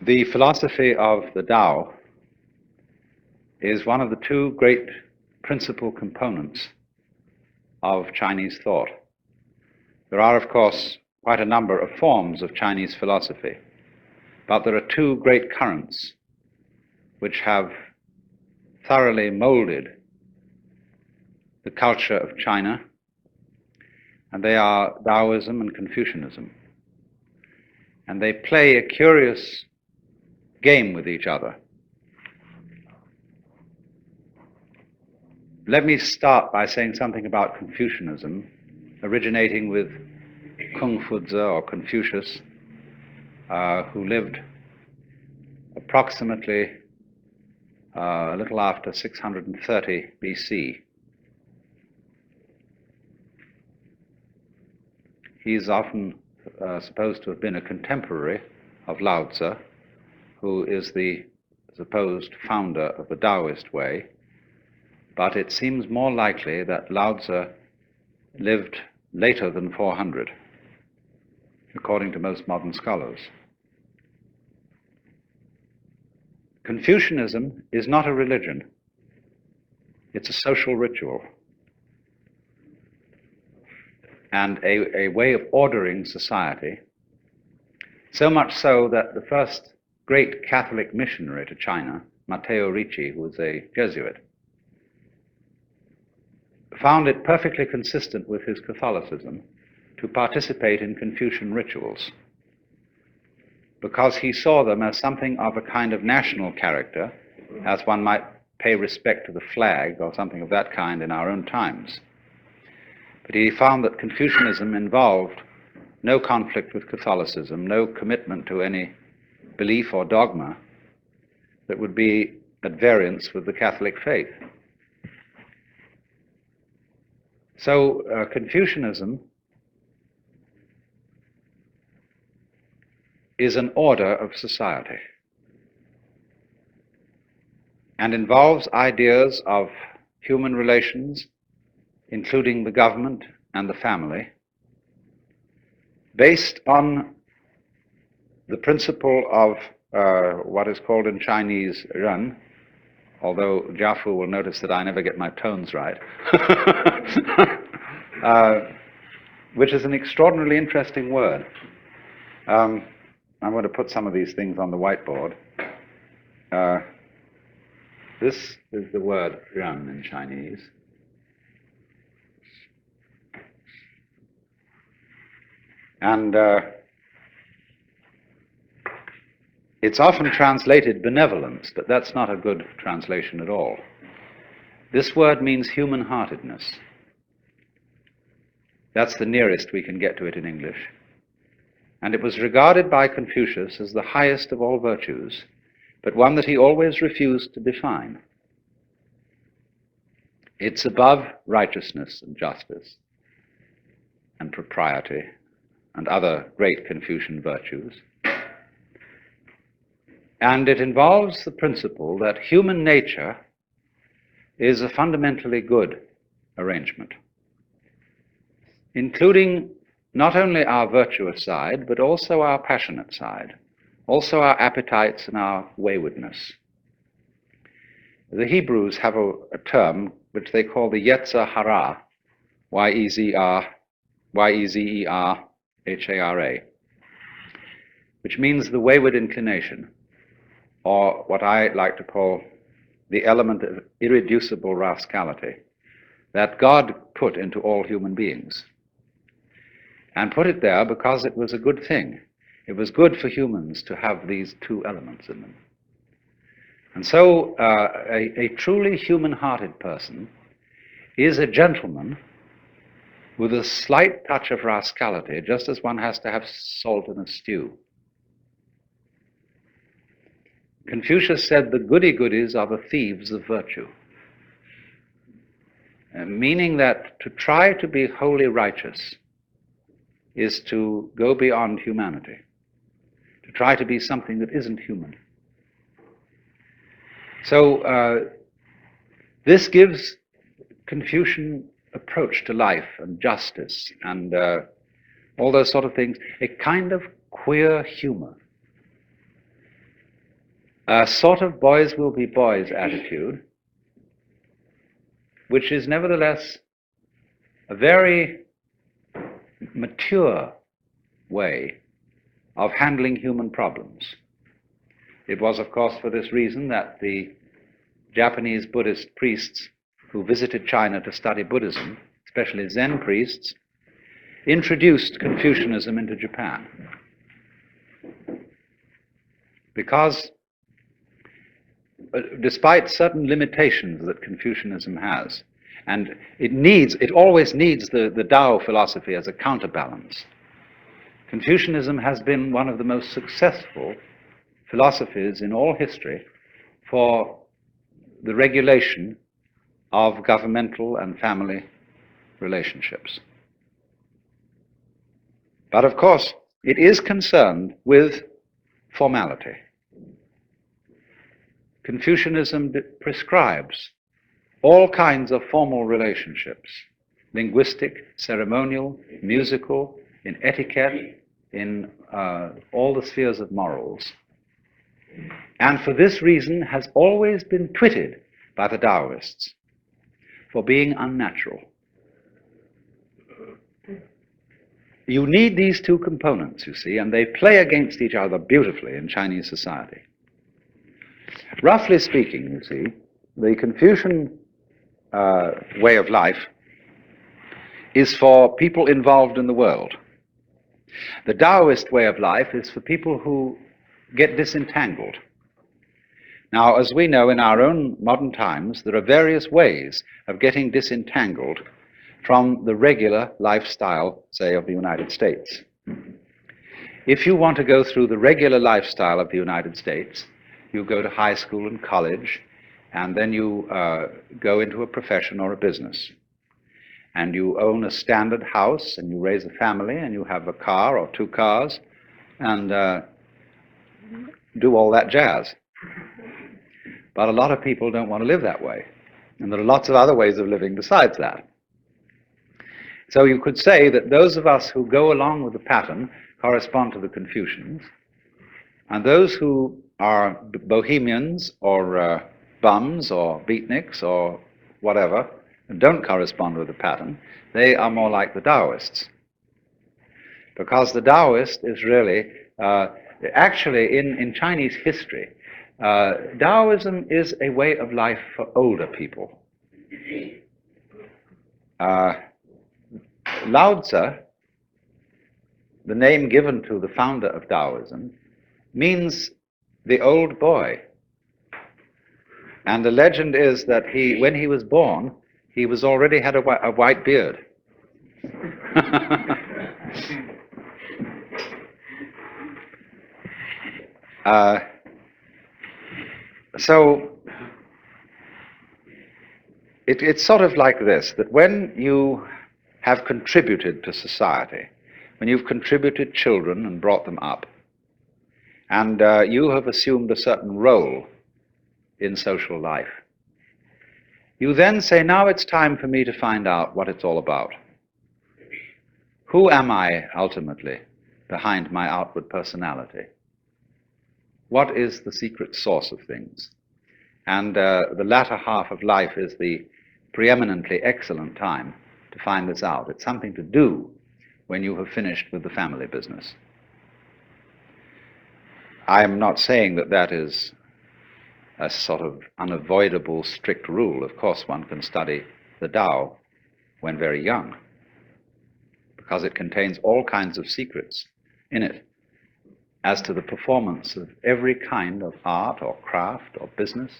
The philosophy of the Tao is one of the two great principal components of Chinese thought. There are, of course, quite a number of forms of Chinese philosophy, but there are two great currents which have thoroughly molded the culture of China, and they are Taoism and Confucianism. And they play a curious game with each other. Let me start by saying something about Confucianism, originating with Kung Fu-Tzu or Confucius, who lived approximately a little after 630 BC. He's often supposed to have been a contemporary of Lao Tzu, who is the supposed founder of the Taoist way, but it seems more likely that Lao Tzu lived later than 400, according to most modern scholars. Confucianism is not a religion. It's a social ritual and a way of ordering society, so much so that the first great Catholic missionary to China, Matteo Ricci, who was a Jesuit, found it perfectly consistent with his Catholicism to participate in Confucian rituals, because he saw them as something of a kind of national character, as one might pay respect to the flag or something of that kind in our own times. But he found that Confucianism involved no conflict with Catholicism, no commitment to any belief or dogma that would be at variance with the Catholic faith. So Confucianism is an order of society and involves ideas of human relations, including the government and the family, based on the principle of what is called in Chinese ren, although Jiafu will notice that I never get my tones right, which is an extraordinarily interesting word. I'm going to put some of these things on the whiteboard. This is the word ren in Chinese. And it's often translated benevolence, but that's not a good translation at all. This word means human-heartedness. That's the nearest we can get to it in English. And it was regarded by Confucius as the highest of all virtues, but one that he always refused to define. It's above righteousness and justice and propriety and other great Confucian virtues. And it involves the principle that human nature is a fundamentally good arrangement, including not only our virtuous side, but also our passionate side, also our appetites and our waywardness. The Hebrews have a term which they call the Yetzer Hara, Y-E-Z-E-R-H-A-R-A, which means the wayward inclination, or what I like to call the element of irreducible rascality that God put into all human beings. And put it there because it was a good thing. It was good for humans to have these two elements in them. And so a truly human-hearted person is a gentleman with a slight touch of rascality, just as one has to have salt in a stew. Confucius said the goody-goodies are the thieves of virtue, meaning that to try to be wholly righteous is to go beyond humanity, to try to be something that isn't human. So this gives Confucian approach to life and justice and all those sort of things a kind of queer humor. a sort of boys will be boys attitude, which is nevertheless a very mature way of handling human problems. It was, of course, for this reason that the Japanese Buddhist priests who visited China to study Buddhism, especially Zen priests, introduced Confucianism into Japan. Because despite certain limitations that Confucianism has, and it always needs the Tao philosophy as a counterbalance, Confucianism has been one of the most successful philosophies in all history for the regulation of governmental and family relationships. But of course, it is concerned with formality. Confucianism prescribes all kinds of formal relationships, linguistic, ceremonial, musical, in etiquette, in all the spheres of morals. And for this reason has always been twitted by the Taoists for being unnatural. You need these two components, you see, and they play against each other beautifully in Chinese society. Roughly speaking, you see, the Confucian way of life is for people involved in the world. The Taoist way of life is for people who get disentangled. Now, as we know in our own modern times, there are various ways of getting disentangled from the regular lifestyle, say, of the United States. If you want to go through the regular lifestyle of the United States, you go to high school and college, and then you go into a profession or a business. And you own a standard house, and you raise a family, and you have a car or two cars, and do all that jazz. But a lot of people don't want to live that way. And there are lots of other ways of living besides that. So you could say that those of us who go along with the pattern correspond to the Confucians, and those who are bohemians or bums or beatniks or whatever, and don't correspond with the pattern, they are more like the Taoists. Because the Taoist is really, actually in Chinese history, Taoism is a way of life for older people. Lao Tzu, the name given to the founder of Taoism, means the old boy. And the legend is that when he was born, he was already had a white beard. So it's sort of like this, that when you have contributed to society, when you've contributed children and brought them up, and you have assumed a certain role in social life, you then say, now it's time for me to find out what it's all about. Who am I ultimately behind my outward personality? What is the secret source of things? And the latter half of life is the preeminently excellent time to find this out. It's something to do when you have finished with the family business. I am not saying that that is a sort of unavoidable strict rule. Of course, one can study the Tao when very young, because it contains all kinds of secrets in it as to the performance of every kind of art or craft or business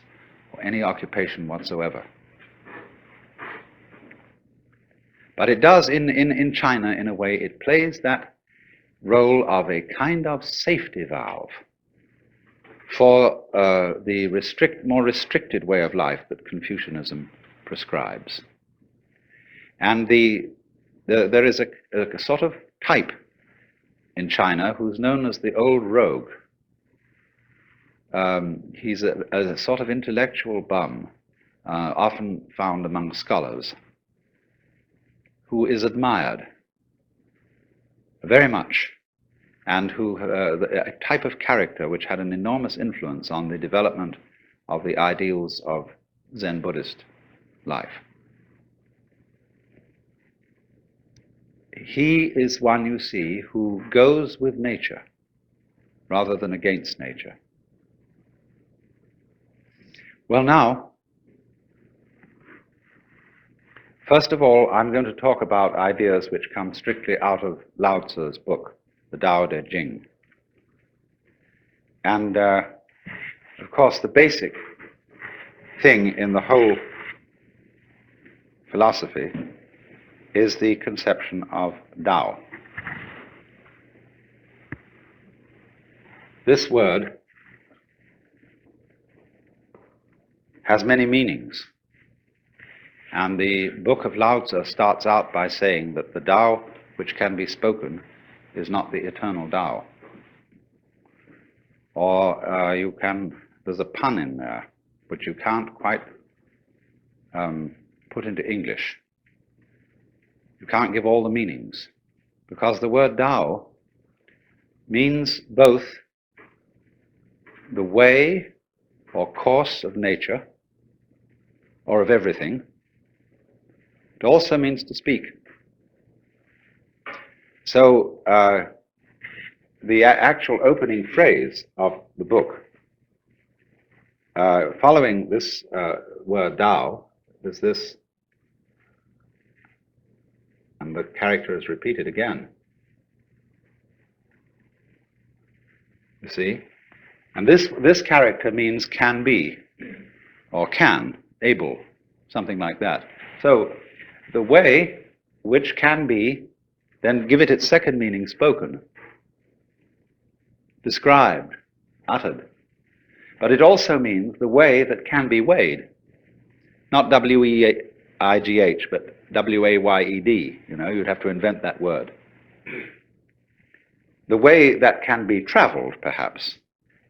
or any occupation whatsoever. But it does, in China, in a way, it plays that role of a kind of safety valve for the more restricted way of life that Confucianism prescribes. And there is a sort of type in China who's known as the old rogue. He's a sort of intellectual bum, often found among scholars, who is admired very much and a type of character which had an enormous influence on the development of the ideals of Zen Buddhist life. He is one, you see, who goes with nature rather than against nature. Well, now, first of all, I'm going to talk about ideas which come strictly out of Lao Tzu's book, the Tao Te Ching. And, of course, the basic thing in the whole philosophy is the conception of Tao. This word has many meanings. And the book of Lao Tzu starts out by saying that the Tao which can be spoken is not the eternal Tao. Or there's a pun in there, which you can't quite put into English. You can't give all the meanings, because the word Tao means both the way or course of nature, or of everything. It also means to speak. So the actual opening phrase of the book, following this word Tao, is this, and the character is repeated again. You see? And this character means can be, or can, able, something like that. So the way which can be, then give it its second meaning, spoken, described, uttered. But it also means the way that can be weighed. Not W-E-I-G-H, but W-A-Y-E-D. You know, you'd have to invent that word. The way that can be traveled, perhaps,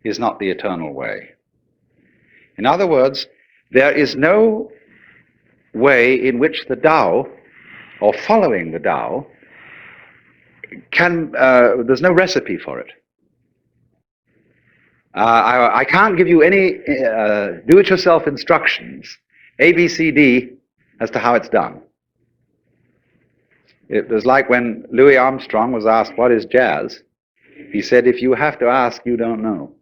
is not the eternal way. In other words, there is no way in which the Tao, or following the Tao, there's no recipe for it. I can't give you any do-it-yourself instructions, A, B, C, D, as to how it's done. It was like when Louis Armstrong was asked, what is jazz? He said, if you have to ask, you don't know.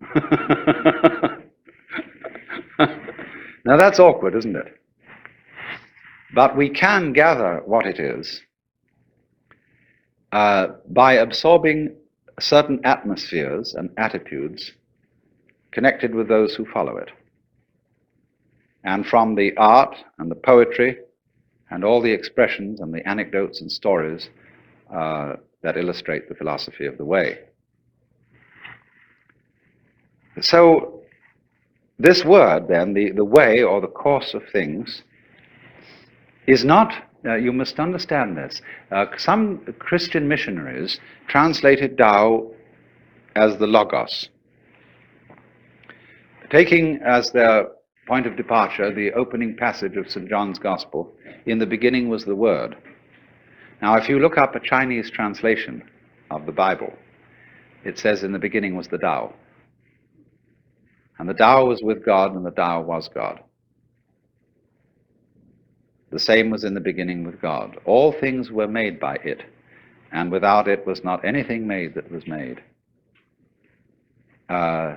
Now that's awkward, isn't it? But we can gather what it is by absorbing certain atmospheres and attitudes connected with those who follow it. And from the art and the poetry and all the expressions and the anecdotes and stories that illustrate the philosophy of the way. So this word, then, the way or the course of things, is not, you must understand this, some Christian missionaries translated Tao as the Logos, taking as their point of departure the opening passage of St. John's Gospel, in the beginning was the Word. Now, if you look up a Chinese translation of the Bible, it says in the beginning was the Tao. And the Tao was with God, and the Tao was God. The same was in the beginning with God. All things were made by it, and without it was not anything made that was made.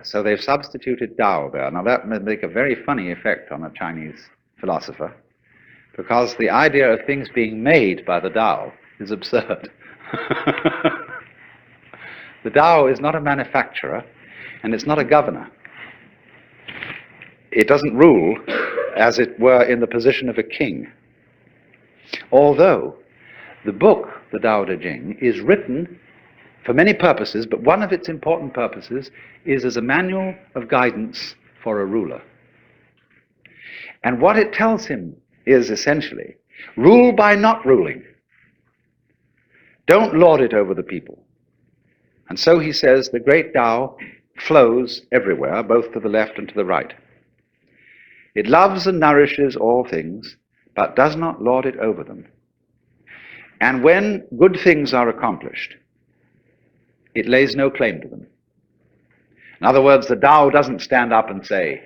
So they've substituted Tao there. Now that may make a very funny effect on a Chinese philosopher, because the idea of things being made by the Tao is absurd. The Tao is not a manufacturer, and it's not a governor. It doesn't rule, as it were, in the position of a king. Although the book, the Tao Te Ching, is written for many purposes, but one of its important purposes is as a manual of guidance for a ruler. And what it tells him is essentially, rule by not ruling. Don't lord it over the people. And so he says the great Tao flows everywhere, both to the left and to the right. It loves and nourishes all things, but does not lord it over them. And when good things are accomplished, It lays no claim to them. In other words, the Tao doesn't stand up and say,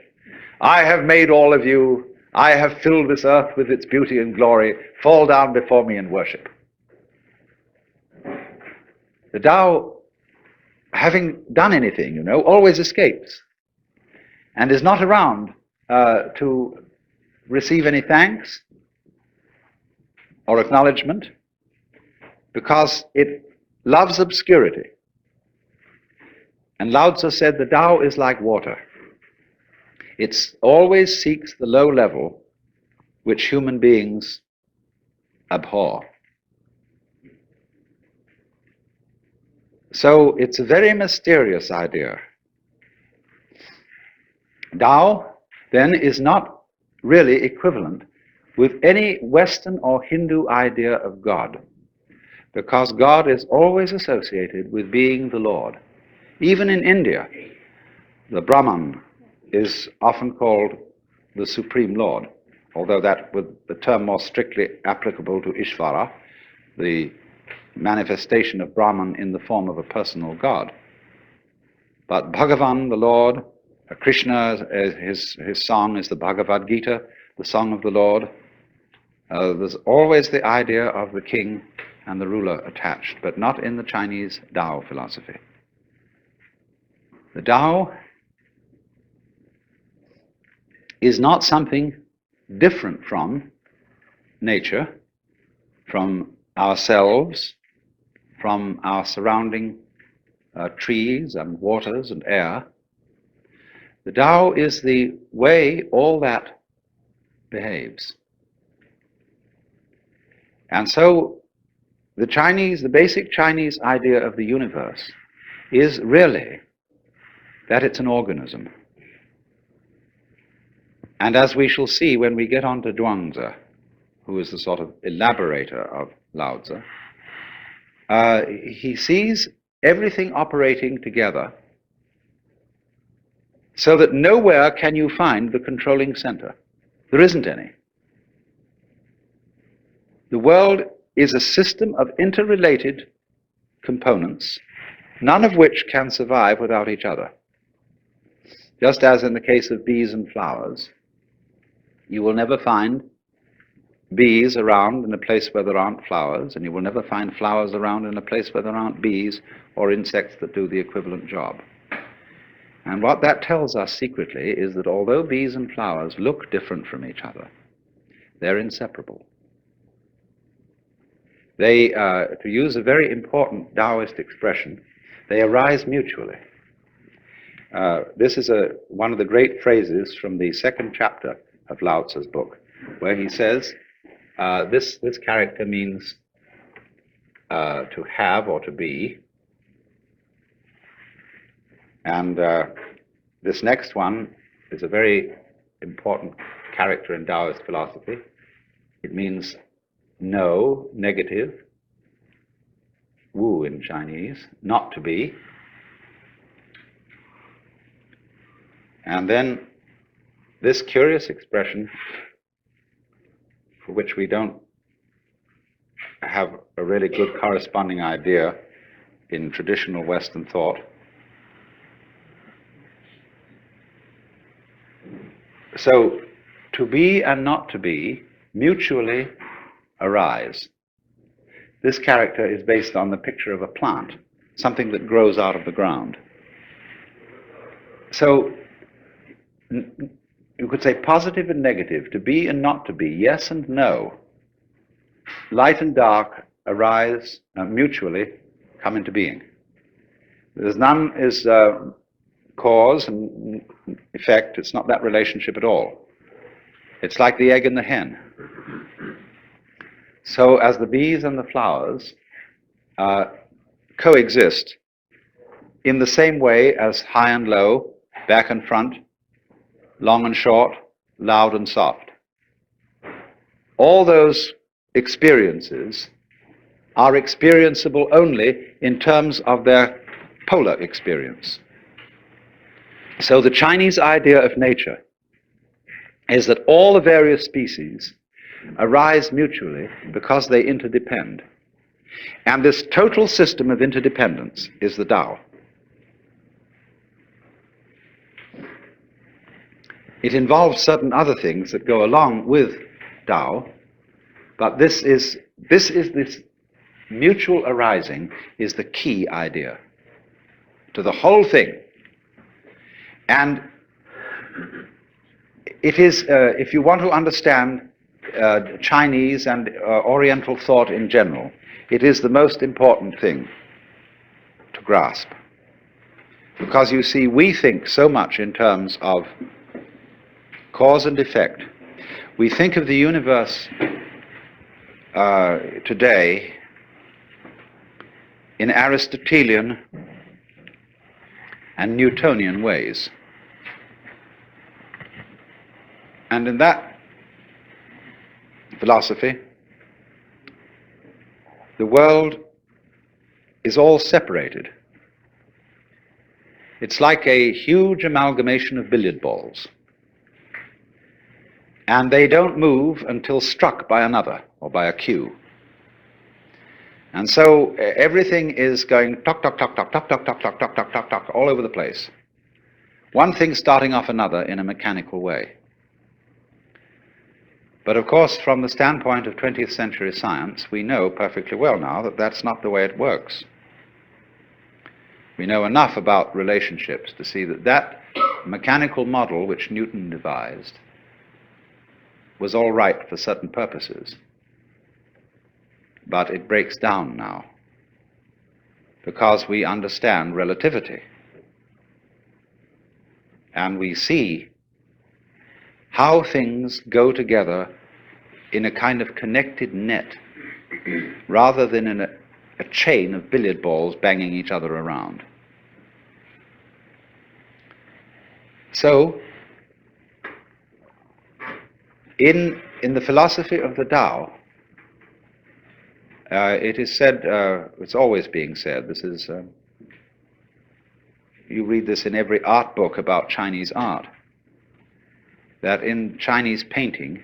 I have made all of you, I have filled this earth with its beauty and glory, fall down before me and worship. The Tao, having done anything, always escapes and is not around to receive any thanks or acknowledgement, because it loves obscurity. And Lao Tzu said the Tao is like water. It always seeks the low level which human beings abhor. So it's a very mysterious idea. Tao, then, is not really equivalent with any Western or Hindu idea of God, because God is always associated with being the Lord. Even in India, the Brahman is often called the Supreme Lord, although that with the term more strictly applicable to Ishvara, the manifestation of Brahman in the form of a personal God. But Bhagavan, the Lord, Krishna, his song is the Bhagavad Gita, the song of the Lord. There's always the idea of the king and the ruler attached, but not in the Chinese Tao philosophy. The Tao is not something different from nature, from ourselves, from our surrounding trees and waters and air. The Tao is the way all that behaves. And so the basic Chinese idea of the universe is really that it's an organism. And as we shall see when we get on to Zhuangzi, who is the sort of elaborator of Lao Tzu, he sees everything operating together so that nowhere can you find the controlling center. There isn't any. The world is a system of interrelated components, none of which can survive without each other. Just as in the case of bees and flowers, you will never find bees around in a place where there aren't flowers, and you will never find flowers around in a place where there aren't bees or insects that do the equivalent job. And what that tells us secretly is that although bees and flowers look different from each other, they're inseparable. They, to use a very important Taoist expression, they arise mutually. This is one of the great phrases from the second chapter of Lao Tzu's book, where he says, this character means to have or to be, and this next one is a very important character in Taoist philosophy. It means no, negative, wu in Chinese, not to be. And then this curious expression, for which we don't have a really good corresponding idea in traditional Western thought. So, to be and not to be mutually arise. This character is based on the picture of a plant, something that grows out of the ground. So, you could say positive and negative, to be and not to be, yes and no. Light and dark arise mutually, come into being. There's none is cause and effect. It's not that relationship at all. It's like the egg and the hen. So as the bees and the flowers coexist in the same way as high and low, back and front, long and short, loud and soft. All those experiences are experienceable only in terms of their polar experience. So the Chinese idea of nature is that all the various species arise mutually because they interdepend. And this total system of interdependence is the Tao. It involves certain other things that go along with Tao, but this mutual arising is the key idea to the whole thing. And it is, if you want to understand Chinese and Oriental thought in general, it is the most important thing to grasp. Because you see, we think so much in terms of cause and effect. We think of the universe today in Aristotelian and Newtonian ways. And in that philosophy, the world is all separated. It's like a huge amalgamation of billiard balls. And they don't move until struck by another, or by a cue. And so everything is going tock, tock, tock, tock, tock, tock, tock, tock, tock, tock, tock, tock, all over the place. One thing starting off another in a mechanical way. But of course, from the standpoint of 20th century science, we know perfectly well now that that's not the way it works. We know enough about relationships to see that that mechanical model which Newton devised was all right for certain purposes. But it breaks down now because we understand relativity. And we see how things go together in a kind of connected net rather than in a chain of billiard balls banging each other around. So, in the philosophy of the Tao, it is said, it's always being said, this is, you read this in every art book about Chinese art, that in Chinese painting,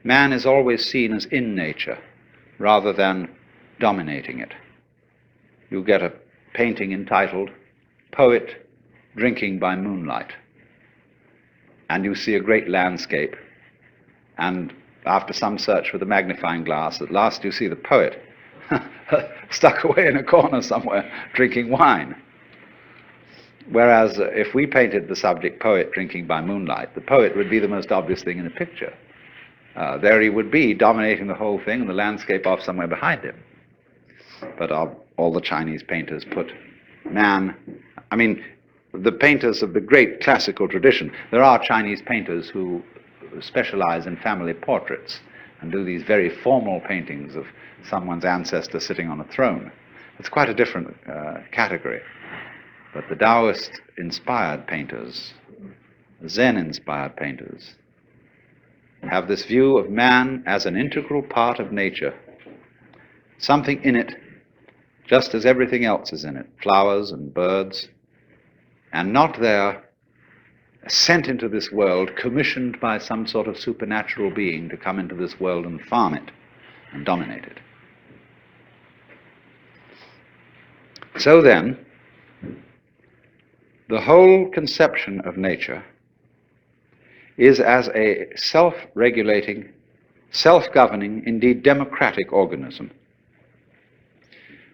man is always seen as in nature rather than dominating it. You get a painting entitled Poet Drinking by Moonlight, and you see a great landscape, and after some search with a magnifying glass, at last you see the poet stuck away in a corner somewhere drinking wine. Whereas if we painted the subject poet drinking by moonlight, the poet would be the most obvious thing in the picture. There he would be, dominating the whole thing, and the landscape off somewhere behind him. But all the Chinese painters put man, I mean, the painters of the great classical tradition, there are Chinese painters who specialize in family portraits and do these very formal paintings of someone's ancestor sitting on a throne. It's quite a different category. But the Taoist-inspired painters, Zen-inspired painters, have this view of man as an integral part of nature, something in it, just as everything else is in it, flowers and birds, and not there sent into this world, commissioned by some sort of supernatural being to come into this world and farm it and dominate it. So then, the whole conception of nature is as a self-regulating, self-governing, indeed democratic organism.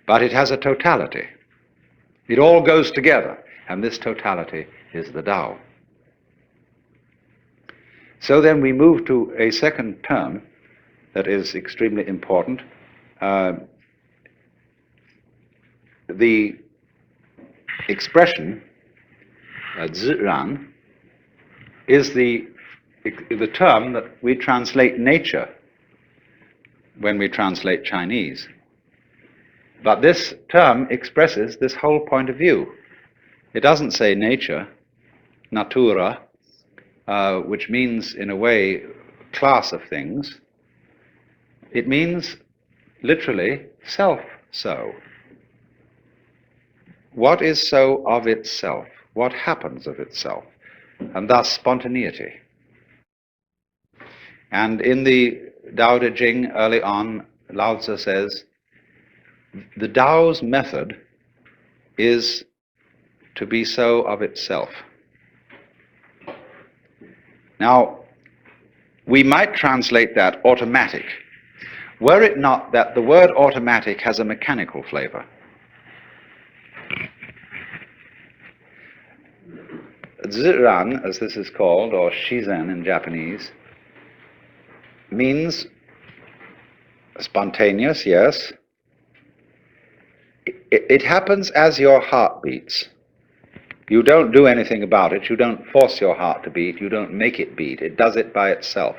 But it has a totality. It all goes together, and this totality is the Tao. So then we move to a second term that is extremely important. The expression Ziran is the term that we translate nature when we translate Chinese. But this term expresses this whole point of view. It doesn't say nature, natura, which means, in a way, class of things. It means, literally, self-so. What is so of itself? What happens of itself? And thus spontaneity. And in the Tao Te Ching, early on, Lao Tzu says, the Tao's method is to be so of itself. Now, we might translate that automatic, were it not that the word automatic has a mechanical flavor. Ziran, as this is called, or Shizen in Japanese, means spontaneous, yes. It happens as your heart beats. You don't do anything about it. You don't force your heart to beat. You don't make it beat. It does it by itself.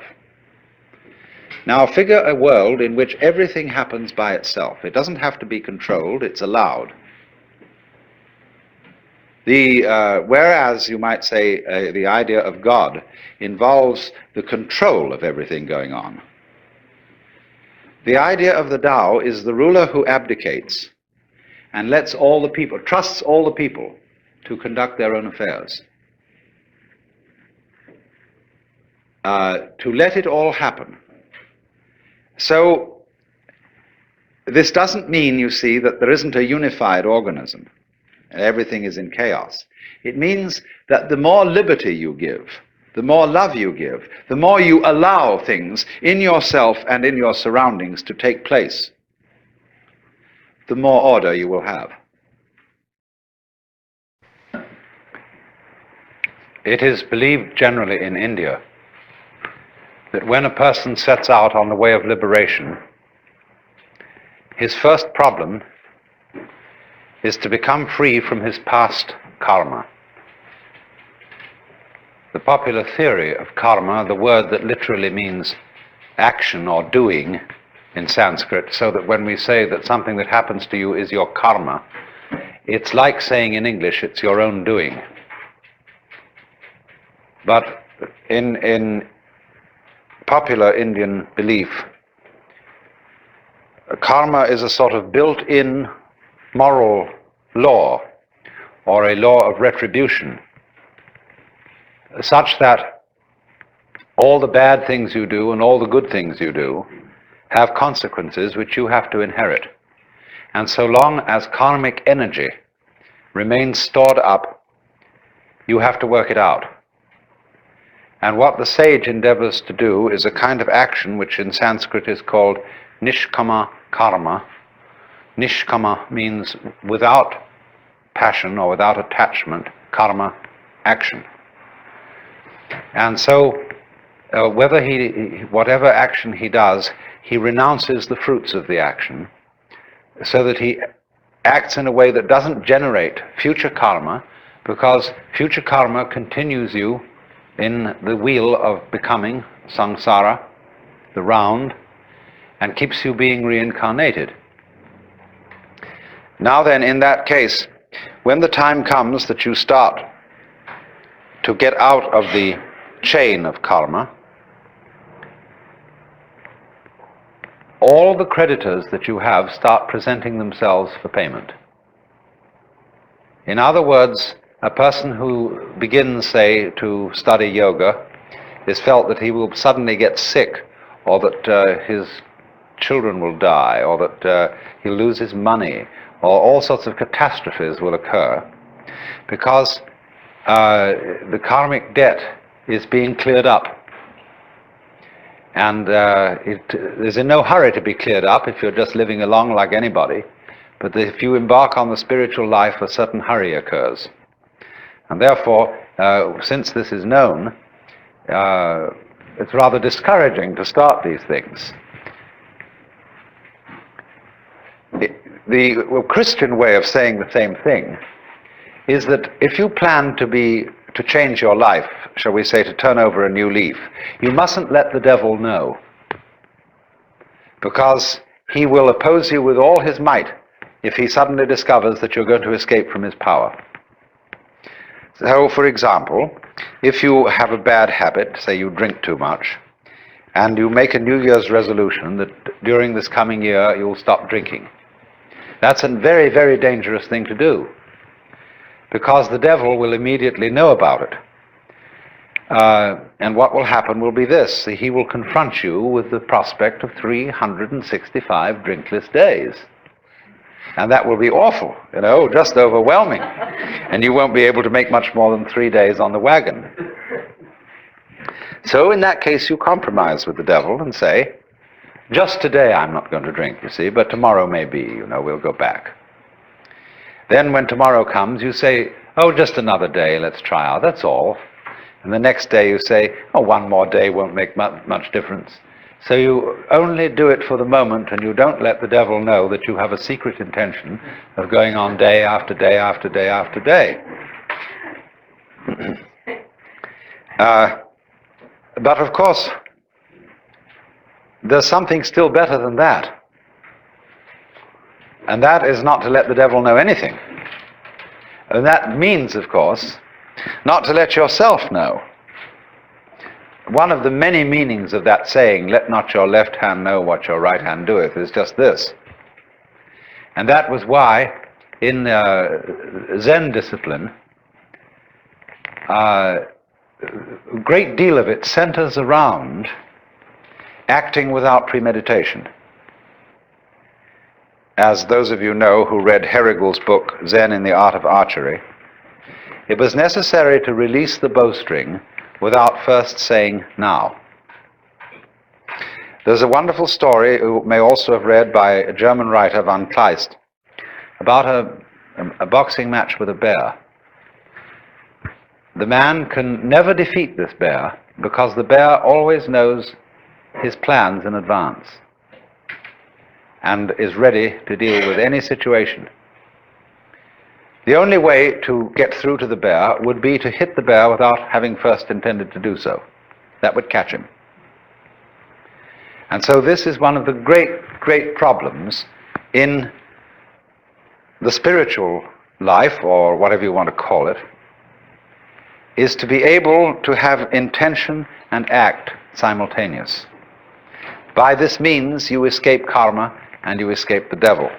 Now figure a world in which everything happens by itself. It doesn't have to be controlled. It's allowed. Whereas you might say the idea of God involves the control of everything going on. The idea of the Tao is the ruler who abdicates and lets all the people, trusts all the people to conduct their own affairs. To let it all happen. So this doesn't mean, you see, that there isn't a unified organism and everything is in chaos. It means that the more liberty you give, the more love you give, the more you allow things in yourself and in your surroundings to take place, the more order you will have. It is believed generally in India that when a person sets out on the way of liberation, his first problem is to become free from his past karma. The popular theory of karma, the word that literally means action or doing in Sanskrit, so that when we say that something that happens to you is your karma, it's like saying in English, it's your own doing. But in popular Indian belief, karma is a sort of built-in moral law, or a law of retribution, such that all the bad things you do and all the good things you do have consequences which you have to inherit. And so long as karmic energy remains stored up, you have to work it out. And what the sage endeavors to do is a kind of action which in Sanskrit is called nishkama karma. Nishkama means without passion or without attachment, karma, action. And so whatever action he does, he renounces the fruits of the action, so that he acts in a way that doesn't generate future karma, because future karma continues you in the wheel of becoming, samsara, the round, and keeps you being reincarnated. Now then, in that case, when the time comes that you start to get out of the chain of karma, all the creditors that you have start presenting themselves for payment. In other words, a person who begins, say, to study yoga is felt that he will suddenly get sick, or that his children will die, or that he'll lose his money, or all sorts of catastrophes will occur, because the karmic debt is being cleared up. And it is in no hurry to be cleared up if you're just living along like anybody, but if you embark on the spiritual life, a certain hurry occurs. And therefore, since this is known, it's rather discouraging to start these things. The Christian way of saying the same thing is that if you plan to change your life, shall we say, to turn over a new leaf, you mustn't let the devil know, because he will oppose you with all his might if he suddenly discovers that you're going to escape from his power. So, for example, if you have a bad habit, say you drink too much, and you make a New Year's resolution that during this coming year you'll stop drinking, that's a very, very dangerous thing to do, because the devil will immediately know about it. And what will happen will be this: he will confront you with the prospect of 365 drinkless days. And that will be awful, just overwhelming. And you won't be able to make much more than 3 days on the wagon. So in that case, you compromise with the devil and say, just today I'm not going to drink, you see, but tomorrow maybe, we'll go back. Then when tomorrow comes, you say, oh, just another day, let's try out, that's all. And the next day you say, oh, one more day won't make much difference. So you only do it for the moment, and you don't let the devil know that you have a secret intention of going on day after day after day after day. But of course, there's something still better than that. And that is not to let the devil know anything. And that means, of course, not to let yourself know. One of the many meanings of that saying, let not your left hand know what your right hand doeth, is just this. And that was why in Zen discipline, a great deal of it centers around acting without premeditation. As those of you know who read Herrigel's book, Zen in the Art of Archery, it was necessary to release the bowstring without first saying, now. There's a wonderful story you may also have read by a German writer, von Kleist, about a boxing match with a bear. The man can never defeat this bear because the bear always knows his plans in advance and is ready to deal with any situation. The only way to get through to the bear would be to hit the bear without having first intended to do so. That would catch him. And so this is one of the great problems in the spiritual life, or whatever you want to call it, is to be able to have intention and act simultaneous. By this means, you escape karma and you escape the devil.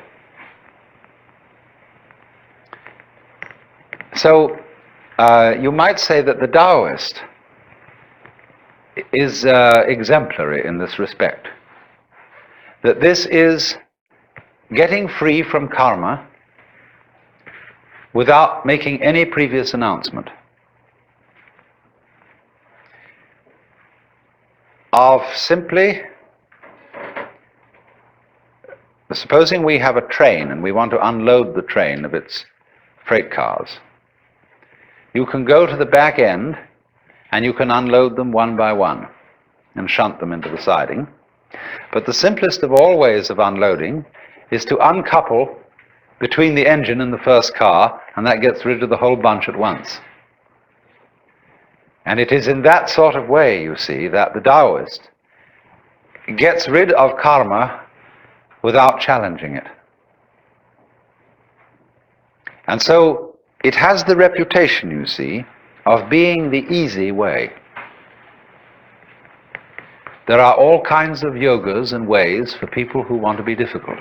So you might say that the Taoist is exemplary in this respect. That this is getting free from karma without making any previous announcement. Of simply, supposing we have a train and we want to unload the train of its freight cars. You can go to the back end and you can unload them one by one and shunt them into the siding. But the simplest of all ways of unloading is to uncouple between the engine and the first car, and that gets rid of the whole bunch at once. And it is in that sort of way, you see, that the Taoist gets rid of karma without challenging it. And so it has the reputation, you see, of being the easy way. There are all kinds of yogas and ways for people who want to be difficult.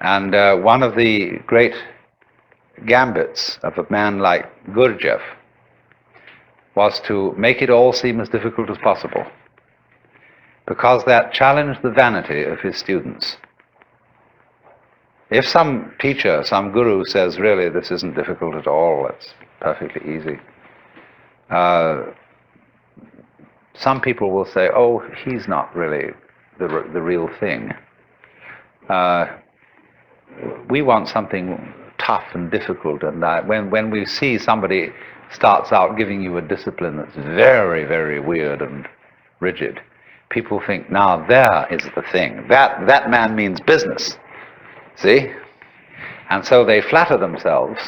And one of the great gambits of a man like Gurdjieff was to make it all seem as difficult as possible, because that challenged the vanity of his students. If some teacher, some guru says, really, this isn't difficult at all, it's perfectly easy, some people will say, oh, he's not really the real thing. We want something tough and difficult, and when we see somebody starts out giving you a discipline that's very, very weird and rigid, people think, now there is the thing. That man means business. See? And so they flatter themselves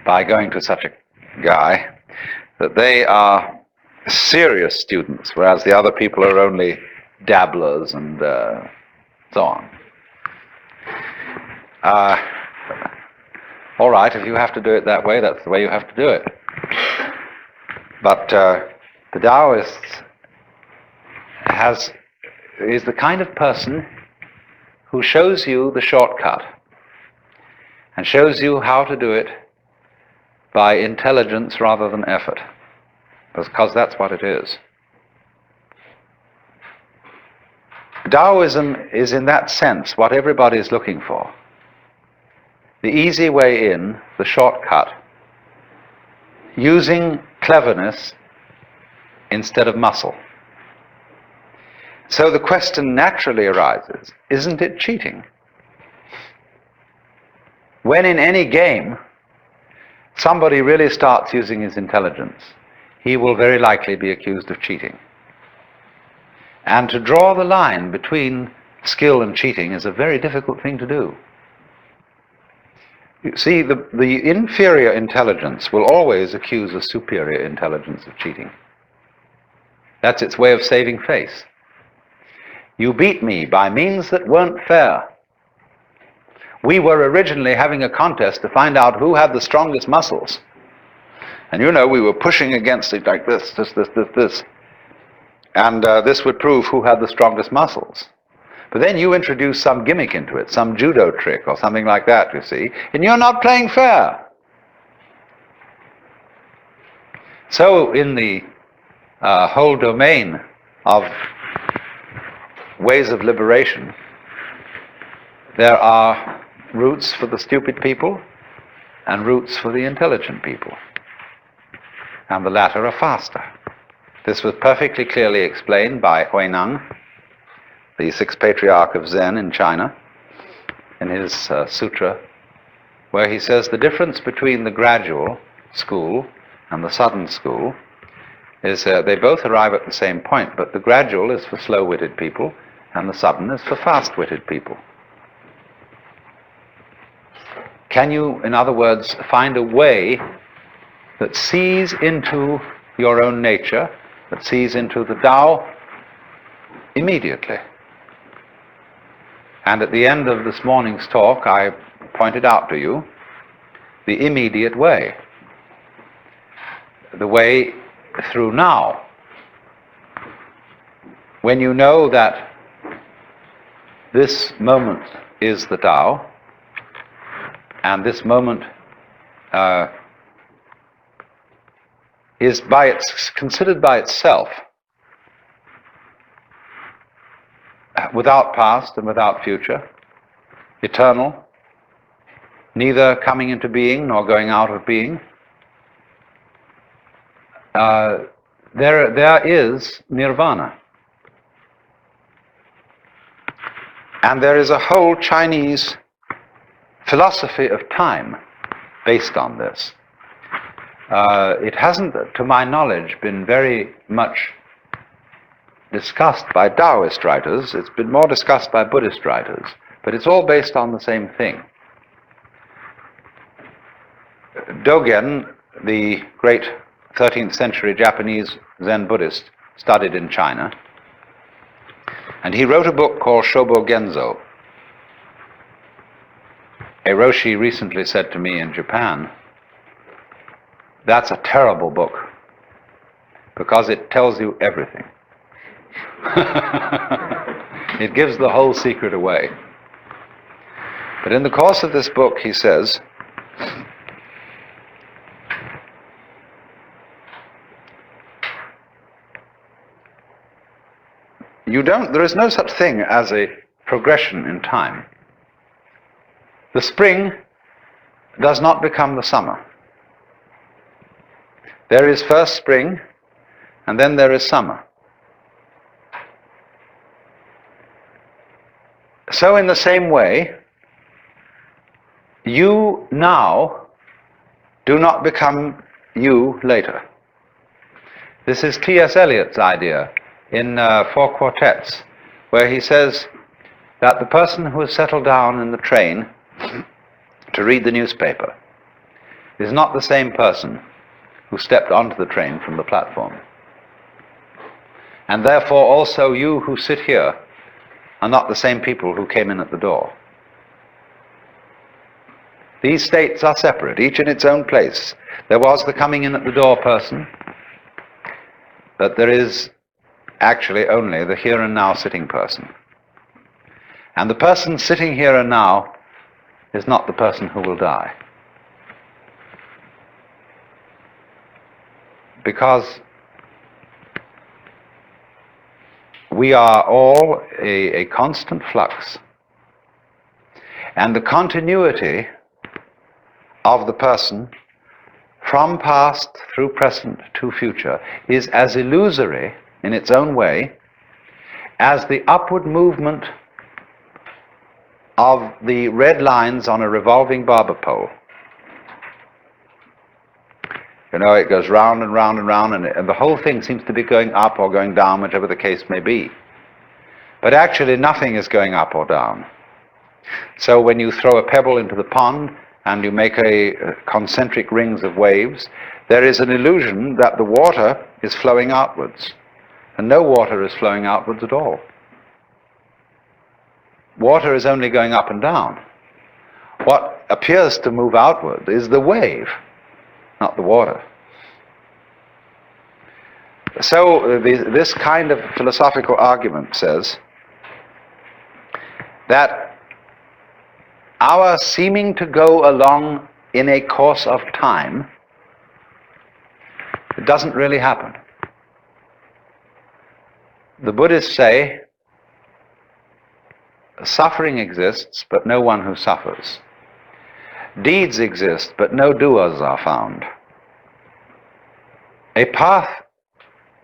by going to such a guy that they are serious students, whereas the other people are only dabblers and so on. All right, if you have to do it that way, that's the way you have to do it. But the Taoist is the kind of person who shows you the shortcut and shows you how to do it by intelligence rather than effort, because that's what it is. Taoism is in that sense what everybody is looking for. The easy way in, the shortcut, using cleverness instead of muscle. So the question naturally arises, isn't it cheating? When in any game somebody really starts using his intelligence, he will very likely be accused of cheating. And to draw the line between skill and cheating is a very difficult thing to do. You see, the inferior intelligence will always accuse a superior intelligence of cheating. That's its way of saving face. You beat me by means that weren't fair. We were originally having a contest to find out who had the strongest muscles. And you know, we were pushing against it like this. And this would prove who had the strongest muscles. But then you introduce some gimmick into it, some judo trick or something like that, you see, and you're not playing fair. So in the whole domain of ways of liberation, there are routes for the stupid people and routes for the intelligent people. And the latter are faster. This was perfectly clearly explained by Huineng, the sixth patriarch of Zen in China, in his sutra, where he says the difference between the gradual school and the sudden school is they both arrive at the same point, but the gradual is for slow-witted people and the sudden is for fast-witted people. Can you, in other words, find a way that sees into your own nature, that sees into the Tao immediately? And at the end of this morning's talk, I pointed out to you the immediate way, the way through now. When you know that this moment is the Tao, and this moment is considered by itself, without past and without future, eternal, neither coming into being nor going out of being, there is nirvana. And there is a whole Chinese philosophy of time based on this. It hasn't, to my knowledge, been very much discussed by Taoist writers. It's been more discussed by Buddhist writers, but it's all based on the same thing. Dogen, the great 13th century Japanese Zen Buddhist, studied in China, and he wrote a book called Shobo Genzo. A Roshi recently said to me in Japan, that's a terrible book, because it tells you everything. It gives the whole secret away. But in the course of this book, he says, there is no such thing as a progression in time. The spring does not become the summer. There is first spring, and then there is summer. So in the same way, you now do not become you later. This is T.S. Eliot's idea in Four Quartets, where he says that the person who has settled down in the train to read the newspaper is not the same person who stepped onto the train from the platform. And therefore also you who sit here are not the same people who came in at the door. These states are separate, each in its own place. There was the coming in at the door person, but there is actually only the here and now sitting person. And the person sitting here and now is not the person who will die. Because we are all a constant flux. And the continuity of the person from past through present to future is as illusory in its own way as the upward movement of the red lines on a revolving barber pole. You know, it goes round and round and round, and the whole thing seems to be going up or going down, whichever the case may be. But actually nothing is going up or down. So when you throw a pebble into the pond and you make concentric rings of waves, there is an illusion that the water is flowing outwards. And no water is flowing outwards at all. Water is only going up and down. What appears to move outward is the wave, not the water. So this kind of philosophical argument says that our seeming to go along in a course of time, it doesn't really happen. The Buddhists say suffering exists, but no one who suffers. Deeds exist, but no doers are found. A path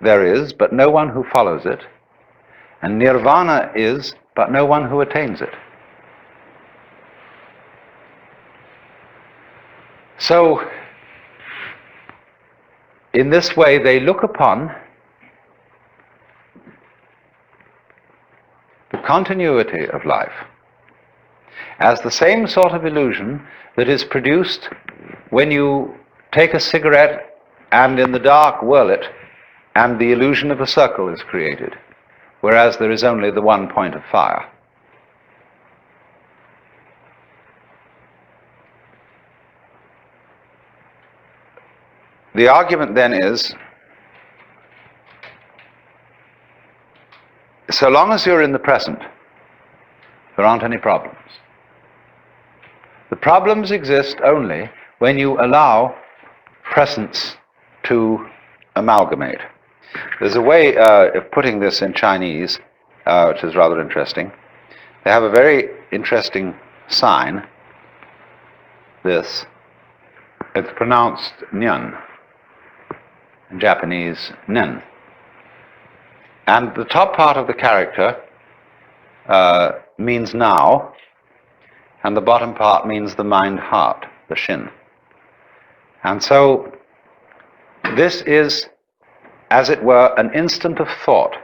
there is, but no one who follows it. And nirvana is, but no one who attains it. So, in this way, they look upon the continuity of life as the same sort of illusion that is produced when you take a cigarette and in the dark whirl it, and the illusion of a circle is created, whereas there is only the one point of fire. The argument then is, so long as you're in the present, there aren't any problems. The problems exist only when you allow presence to amalgamate. There's a way of putting this in Chinese, which is rather interesting. They have a very interesting sign, this. It's pronounced nyan, in Japanese nen. And the top part of the character means now, and the bottom part means the mind-heart, the shin. And so this is, as it were, an instant of thought.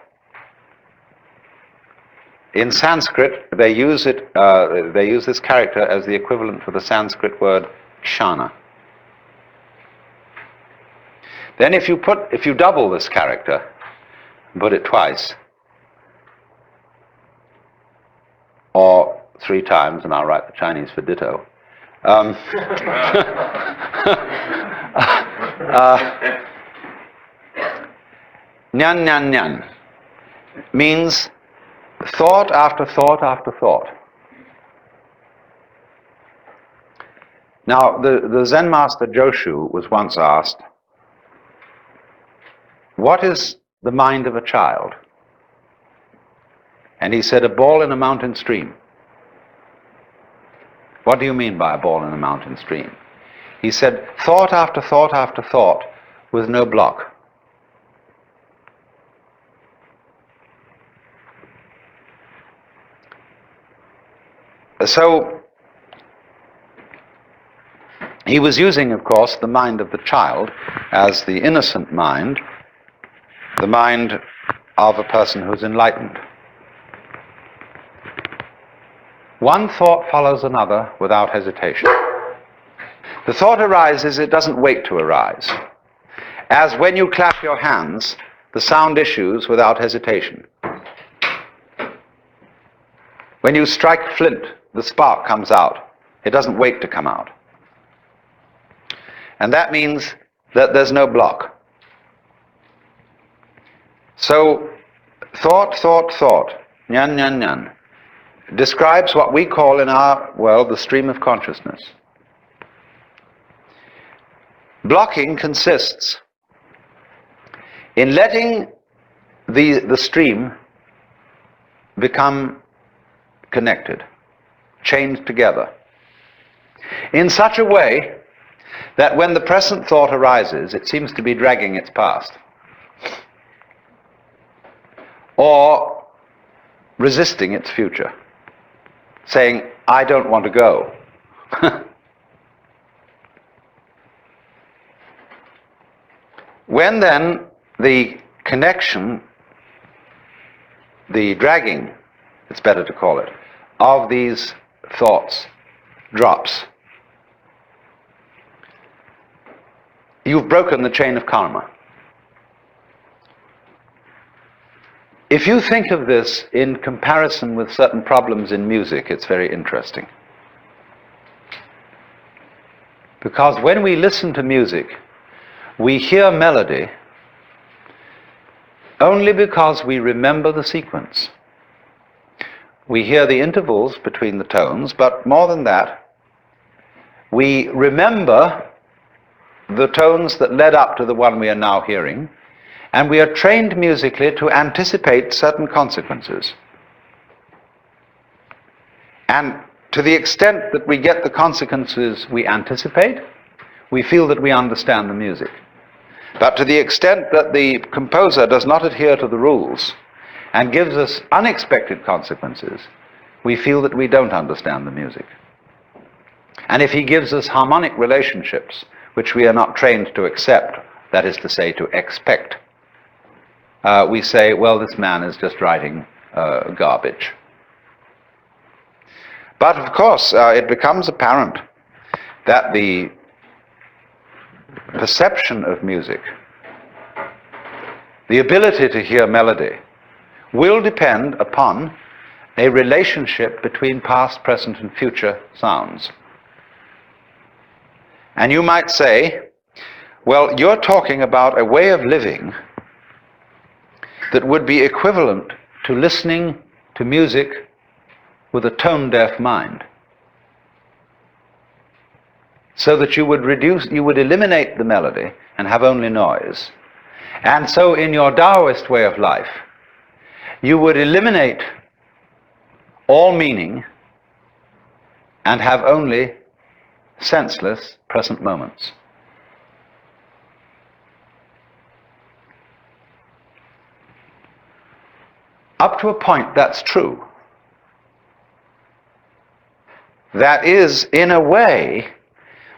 In Sanskrit, they use this character as the equivalent for the Sanskrit word kshana. Then if you double this character, put it twice, or 3 times, and I'll write the Chinese for ditto. Nyan nyan nyan means thought after thought after thought. Now, the Zen master Joshu was once asked, what is the mind of a child? And he said, a ball in a mountain stream. What do you mean by a ball in a mountain stream? He said, thought after thought after thought with no block. So, he was using, of course, the mind of the child as the innocent mind, the mind of a person who's enlightened. One thought follows another without hesitation. The thought arises, it doesn't wait to arise. As when you clap your hands, the sound issues without hesitation. When you strike flint, the spark comes out. It doesn't wait to come out. And that means that there's no block. So, thought, nyan, nyan, nyan, describes what we call in our world the stream of consciousness. Blocking consists in letting the stream become connected, chained together, in such a way that when the present thought arises, it seems to be dragging its past, or resisting its future, saying, I don't want to go. When then the connection, the dragging, it's better to call it, of these thoughts drops, you've broken the chain of karma. If you think of this in comparison with certain problems in music, it's very interesting. Because when we listen to music, we hear melody only because we remember the sequence. We hear the intervals between the tones, but more than that, we remember the tones that led up to the one we are now hearing, and we are trained musically to anticipate certain consequences. And to the extent that we get the consequences we anticipate, we feel that we understand the music. But to the extent that the composer does not adhere to the rules and gives us unexpected consequences, we feel that we don't understand the music. And if he gives us harmonic relationships, which we are not trained to accept, that is to say, to expect, we say, well, this man is just writing garbage. But of course, it becomes apparent that the perception of music, the ability to hear melody, will depend upon a relationship between past, present, and future sounds. And you might say, well, you're talking about a way of living that would be equivalent to listening to music with a tone-deaf mind, so that you would eliminate the melody and have only noise. And so in your Taoist way of life, you would eliminate all meaning and have only senseless present moments. Up to a point, that's true. That is, in a way,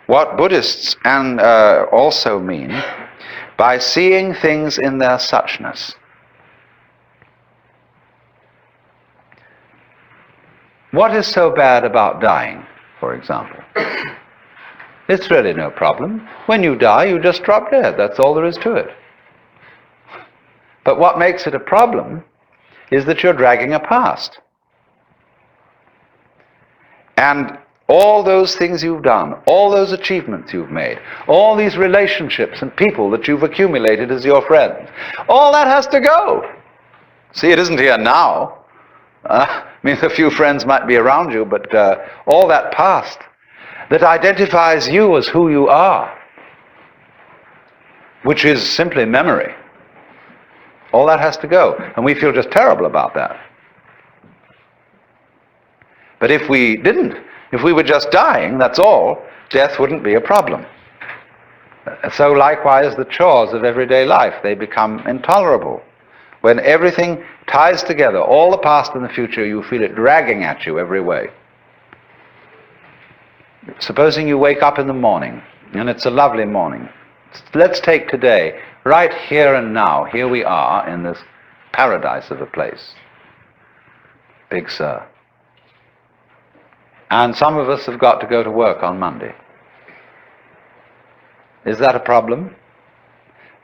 what Buddhists also mean by seeing things in their suchness. What is so bad about dying, for example? It's really no problem. When you die, you just drop dead. That's all there is to it. But what makes it a problem is that you're dragging a past. And all those things you've done, all those achievements you've made, all these relationships and people that you've accumulated as your friends, all that has to go. See, it isn't here now. I mean, a few friends might be around you, but all that past that identifies you as who you are, which is simply memory, all that has to go. And we feel just terrible about that. But if we didn't, if we were just dying, that's all, death wouldn't be a problem. So likewise, the chores of everyday life, they become intolerable. When everything ties together, all the past and the future, you feel it dragging at you every way. Supposing you wake up in the morning, and it's a lovely morning. Let's take today, right here and now. Here we are in this paradise of a place. Big Sur. And some of us have got to go to work on Monday. Is that a problem?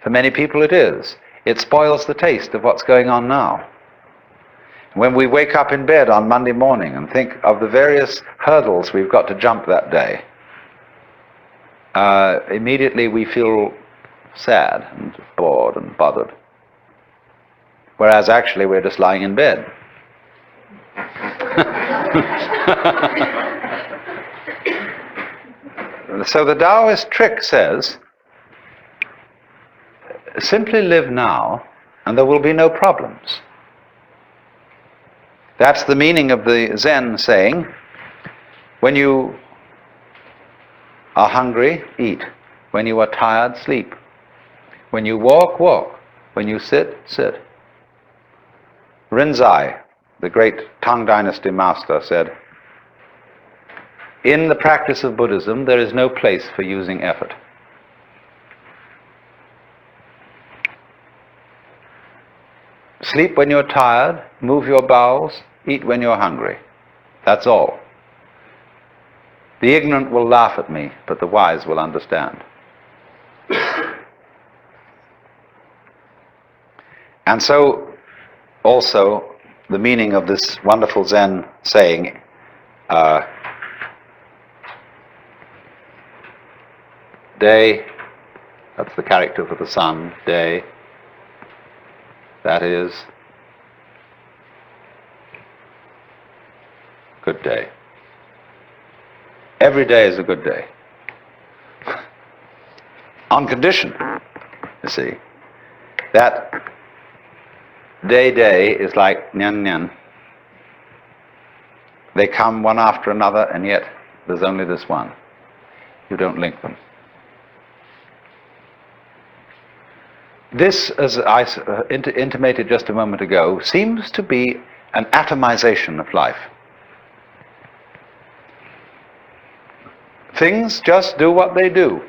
For many people it is. It spoils the taste of what's going on now. When we wake up in bed on Monday morning and think of the various hurdles we've got to jump that day, immediately we feel sad and bored and bothered. Whereas actually we're just lying in bed. So the Taoist trick says, simply live now and there will be no problems. That's the meaning of the Zen saying, when you are hungry, eat. When you are tired, sleep. When you walk, walk. When you sit, sit. Rinzai, the great Tang Dynasty master, said, in the practice of Buddhism, there is no place for using effort. Sleep when you're tired, move your bowels, eat when you're hungry. That's all. The ignorant will laugh at me, but the wise will understand. And so, also, the meaning of this wonderful Zen saying, day, that's the character for the sun, day, that is good day. Every day is a good day. On condition, you see, that day is like nyan nyan. They come one after another, and yet there's only this one. You don't link them. This, as I intimated just a moment ago, seems to be an atomization of life. Things just do what they do.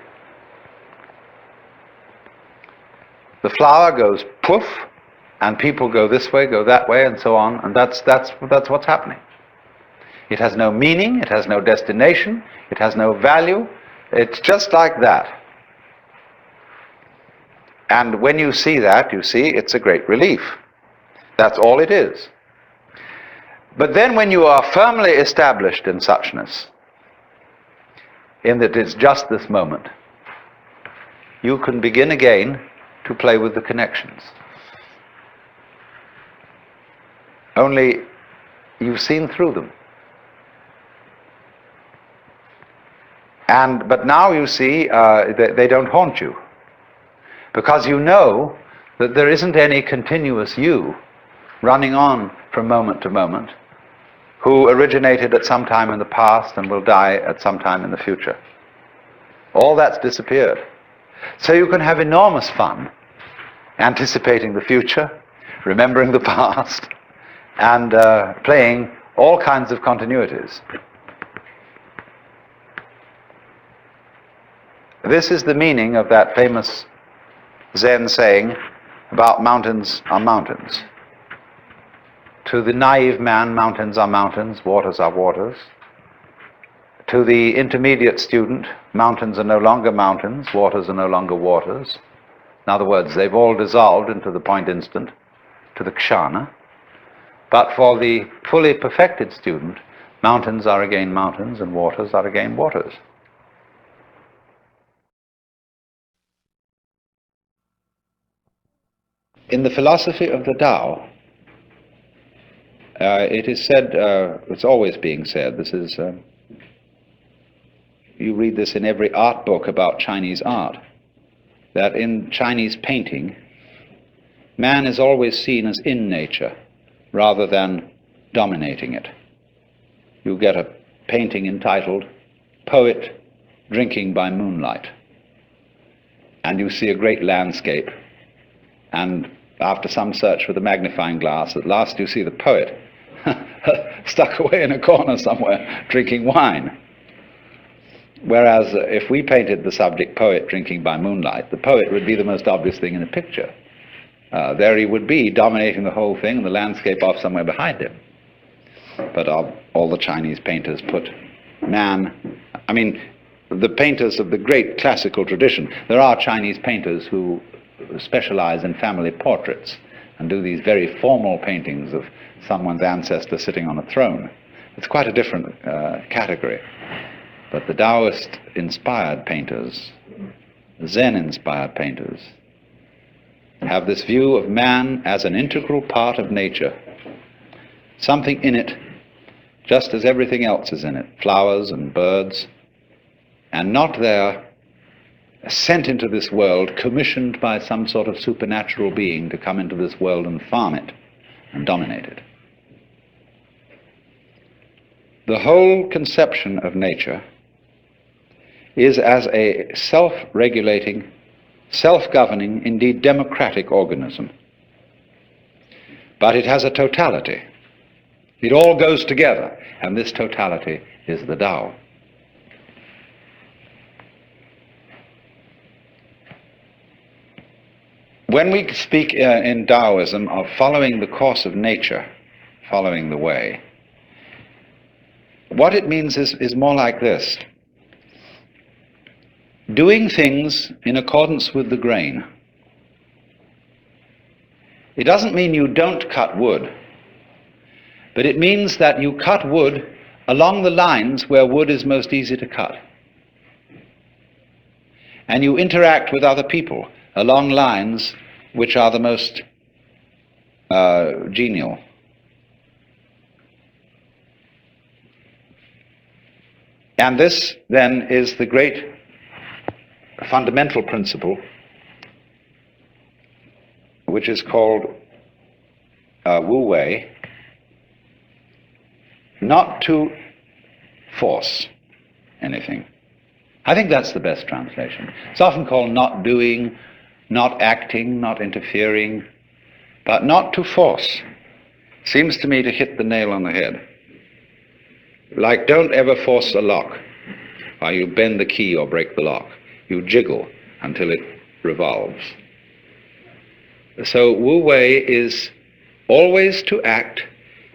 The flower goes poof, and people go this way, go that way, and so on, and that's what's happening. It has no meaning, it has no destination, it has no value. It's just like that. And when you see that, you see it's a great relief. That's all it is. But then when you are firmly established in suchness, in that it's just this moment, you can begin again to play with the connections. Only you've seen through them. But now you see they don't haunt you. Because you know that there isn't any continuous you running on from moment to moment, who originated at some time in the past and will die at some time in the future. All that's disappeared. So you can have enormous fun anticipating the future, remembering the past, and playing all kinds of continuities. This is the meaning of that famous Zen saying about mountains are mountains. To the naive man, mountains are mountains, waters are waters. To the intermediate student, mountains are no longer mountains, waters are no longer waters. In other words, they've all dissolved into the point instant, to the kshana. But for the fully perfected student, mountains are again mountains and waters are again waters. In the philosophy of the Tao, it is said, it's always being said, this is, you read this in every art book about Chinese art, that in Chinese painting, man is always seen as in nature rather than dominating it. You get a painting entitled Poet Drinking by Moonlight, and you see a great landscape, and after some search with a magnifying glass, at last you see the poet stuck away in a corner somewhere drinking wine. Whereas if we painted the subject poet drinking by moonlight, the poet would be the most obvious thing in the picture. There he would be, dominating the whole thing, and the landscape off somewhere behind him. But all the Chinese painters put man, I mean, the painters of the great classical tradition, there are Chinese painters who specialize in family portraits and do these very formal paintings of someone's ancestor sitting on a throne. It's quite a different category. But the Taoist-inspired painters, Zen-inspired painters, have this view of man as an integral part of nature, something in it, just as everything else is in it, flowers and birds, and not there sent into this world, commissioned by some sort of supernatural being to come into this world and farm it and dominate it. the whole conception of nature is as a self-regulating, self-governing, indeed democratic organism. But it has a totality. It all goes together, and this totality is the Tao. When we speak in Taoism of following the course of nature, following the way, what it means is more like this: doing things in accordance with the grain. It doesn't mean you don't cut wood, but it means that you cut wood along the lines where wood is most easy to cut. And you interact with other people along lines which are the most genial. And this then is the great fundamental principle which is called Wu Wei, not to force anything. I think that's the best translation. It's often called not doing, not acting, not interfering, but not to force. Seems to me to hit the nail on the head. Like, don't ever force a lock, or you bend the key or break the lock. You jiggle until it revolves. So Wu Wei is always to act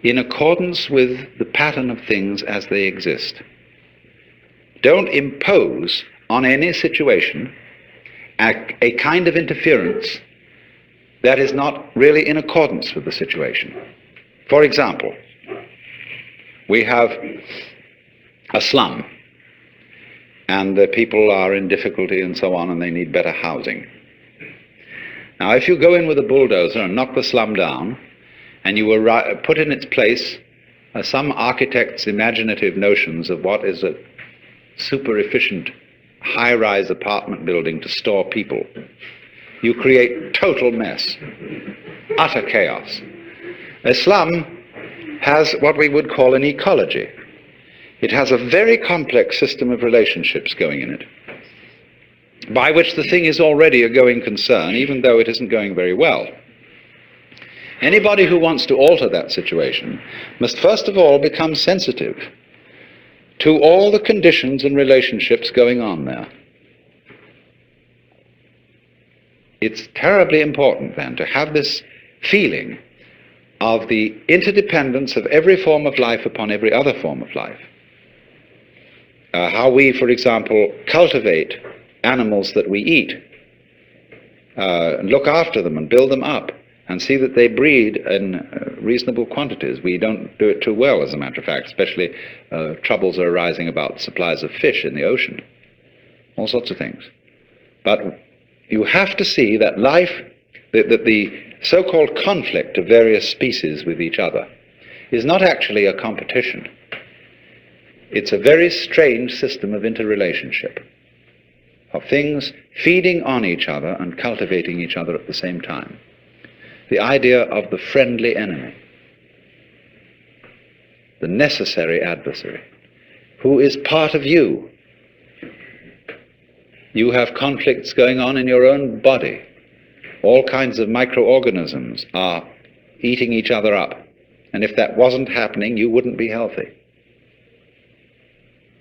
in accordance with the pattern of things as they exist. Don't impose on any situation a kind of interference that is not really in accordance with the situation. For example, we have a slum, and the people are in difficulty and so on, and they need better housing. Now, if you go in with a bulldozer and knock the slum down, and you will put in its place some architect's imaginative notions of what is a super efficient high-rise apartment building to store people, you create total mess, utter chaos. A slum has what we would call an ecology. It has a very complex system of relationships going in it, by which the thing is already a going concern, even though it isn't going very well. Anybody who wants to alter that situation must first of all become sensitive to all the conditions and relationships going on there. It's terribly important then to have this feeling of the interdependence of every form of life upon every other form of life. How we, for example, cultivate animals that we eat, and look after them and build them up and see that they breed in reasonable quantities. We don't do it too well, as a matter of fact, especially troubles are arising about supplies of fish in the ocean, all sorts of things. But you have to see that life, that the so-called conflict of various species with each other is not actually a competition. It's a very strange system of interrelationship, of things feeding on each other and cultivating each other at the same time. The idea of the friendly enemy, the necessary adversary, who is part of you. You have conflicts going on in your own body. All kinds of microorganisms are eating each other up. And if that wasn't happening, you wouldn't be healthy.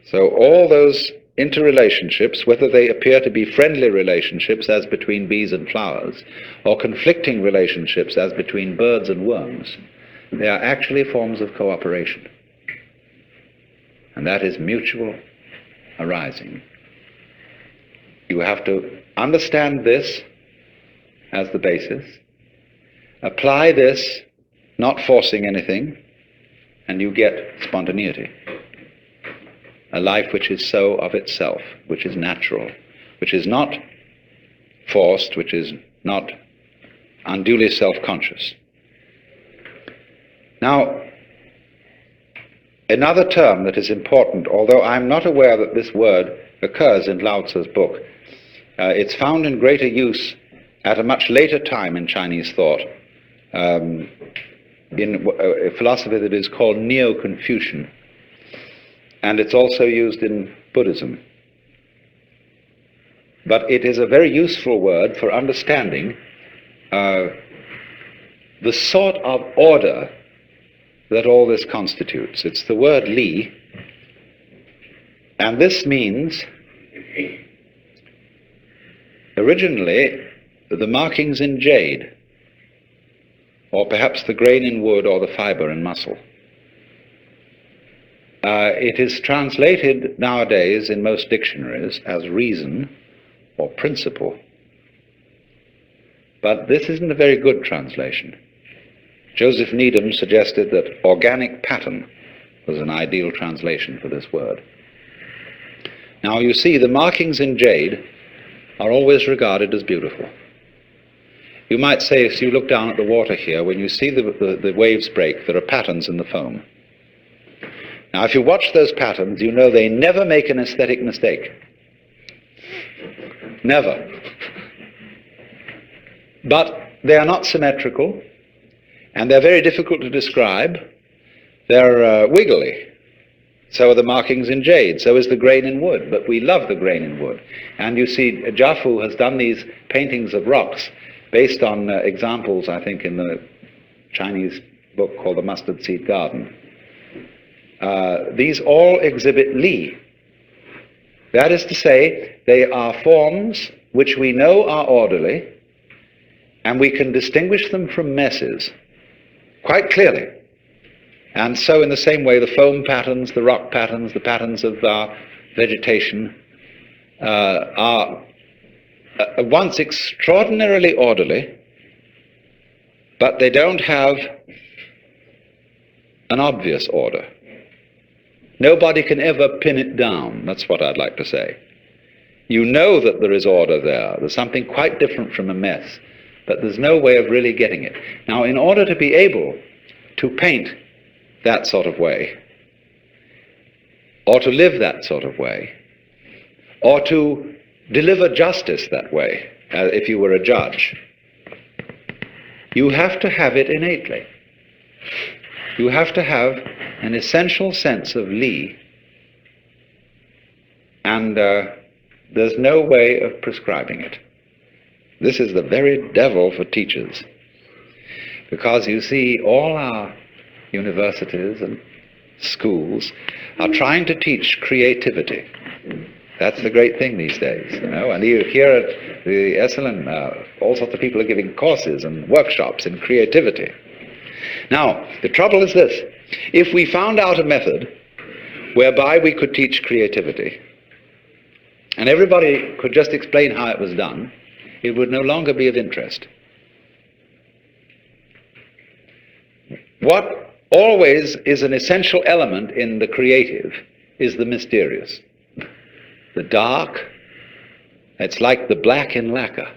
So all those interrelationships, whether they appear to be friendly relationships as between bees and flowers, or conflicting relationships as between birds and worms, they are actually forms of cooperation. And that is mutual arising. You have to understand this as the basis, apply this, not forcing anything, and you get spontaneity. A life which is so of itself, which is natural, which is not forced, which is not unduly self-conscious. Now, another term that is important, although I'm not aware that this word occurs in Lao Tzu's book, it's found in greater use at a much later time in Chinese thought, in a philosophy that is called Neo-Confucian. and it's also used in Buddhism. But it is a very useful word for understanding the sort of order that all this constitutes. It's the word li, and this means originally the markings in jade, or perhaps the grain in wood or the fiber in muscle. It is translated nowadays in most dictionaries as reason or principle, but this isn't a very good translation. Joseph Needham suggested that organic pattern was an ideal translation for this word. Now you see, the markings in jade are always regarded as beautiful. You might say, if you look down at the water here, when you see the waves break, there are patterns in the foam. Now if you watch those patterns, you know they never make an aesthetic mistake. Never. But they are not symmetrical, and they're very difficult to describe. They're wiggly. So are the markings in jade, so is the grain in wood, but we love the grain in wood. And you see, Jafu has done these paintings of rocks based on examples, I think, in the Chinese book called The Mustard Seed Garden. These all exhibit li. That is to say, they are forms which we know are orderly, and we can distinguish them from messes quite clearly. And so in the same way, the foam patterns, the rock patterns, the patterns of our vegetation are at once extraordinarily orderly, but they don't have an obvious order. Nobody can ever pin it down. That's what I'd like to say. You know that there is order there. There's something quite different from a mess, but there's no way of really getting it. Now, in order to be able to paint that sort of way, or to live that sort of way, or to deliver justice that way, if you were a judge, you have to have it innately. You have to have an essential sense of li, and there's no way of prescribing it. This is the very devil for teachers, because you see, all our universities and schools are trying to teach creativity. That's the great thing these days, you know. And you hear at the Esalen, all sorts of people are giving courses and workshops in creativity. Now, the trouble is this: if we found out a method whereby we could teach creativity, and everybody could just explain how it was done, it would no longer be of interest. What always is an essential element in the creative is the mysterious, the dark. It's like the black in lacquer,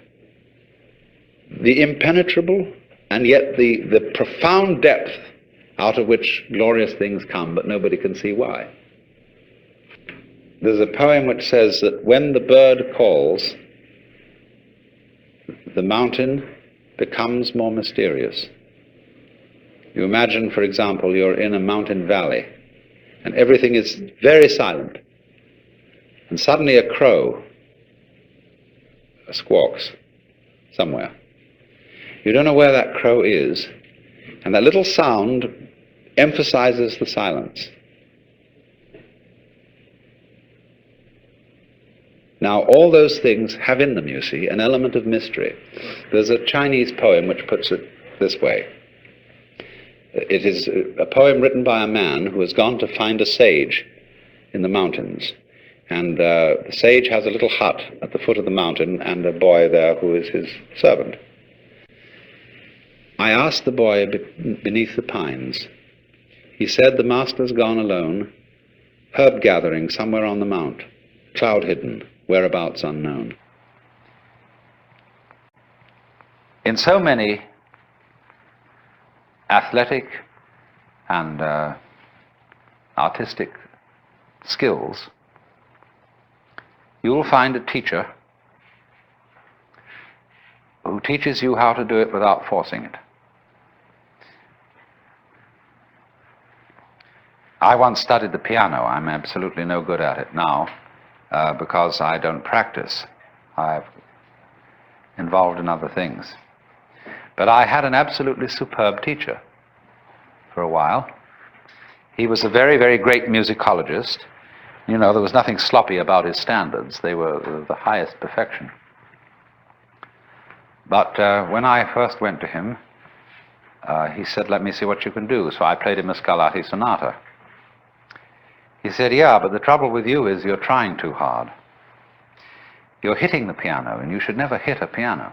the impenetrable, and yet the profound depth out of which glorious things come, but nobody can see why. There's a poem which says that when the bird calls, the mountain becomes more mysterious. You imagine, for example, you're in a mountain valley, and everything is very silent, and suddenly a crow squawks somewhere. You don't know where that crow is, and that little sound emphasizes the silence. Now, all those things have in them, you see, an element of mystery. There's a Chinese poem which puts it this way. It is a poem written by a man who has gone to find a sage in the mountains. And the sage has a little hut at the foot of the mountain and a boy there who is his servant. I asked the boy beneath the pines. He said, "The master's gone alone, herb gathering somewhere on the mount, cloud hidden, whereabouts unknown." In so many athletic and artistic skills, you will find a teacher who teaches you how to do it without forcing it. I once studied the piano. I'm absolutely no good at it now because I don't practice. I'm involved in other things. But I had an absolutely superb teacher for a while. He was a very, very great musicologist. You know, there was nothing sloppy about his standards. They were the highest perfection. But when I first went to him, he said, "Let me see what you can do." So I played him a Scarlatti sonata. He said, "Yeah, but the trouble with you is you're trying too hard. You're hitting the piano, and you should never hit a piano."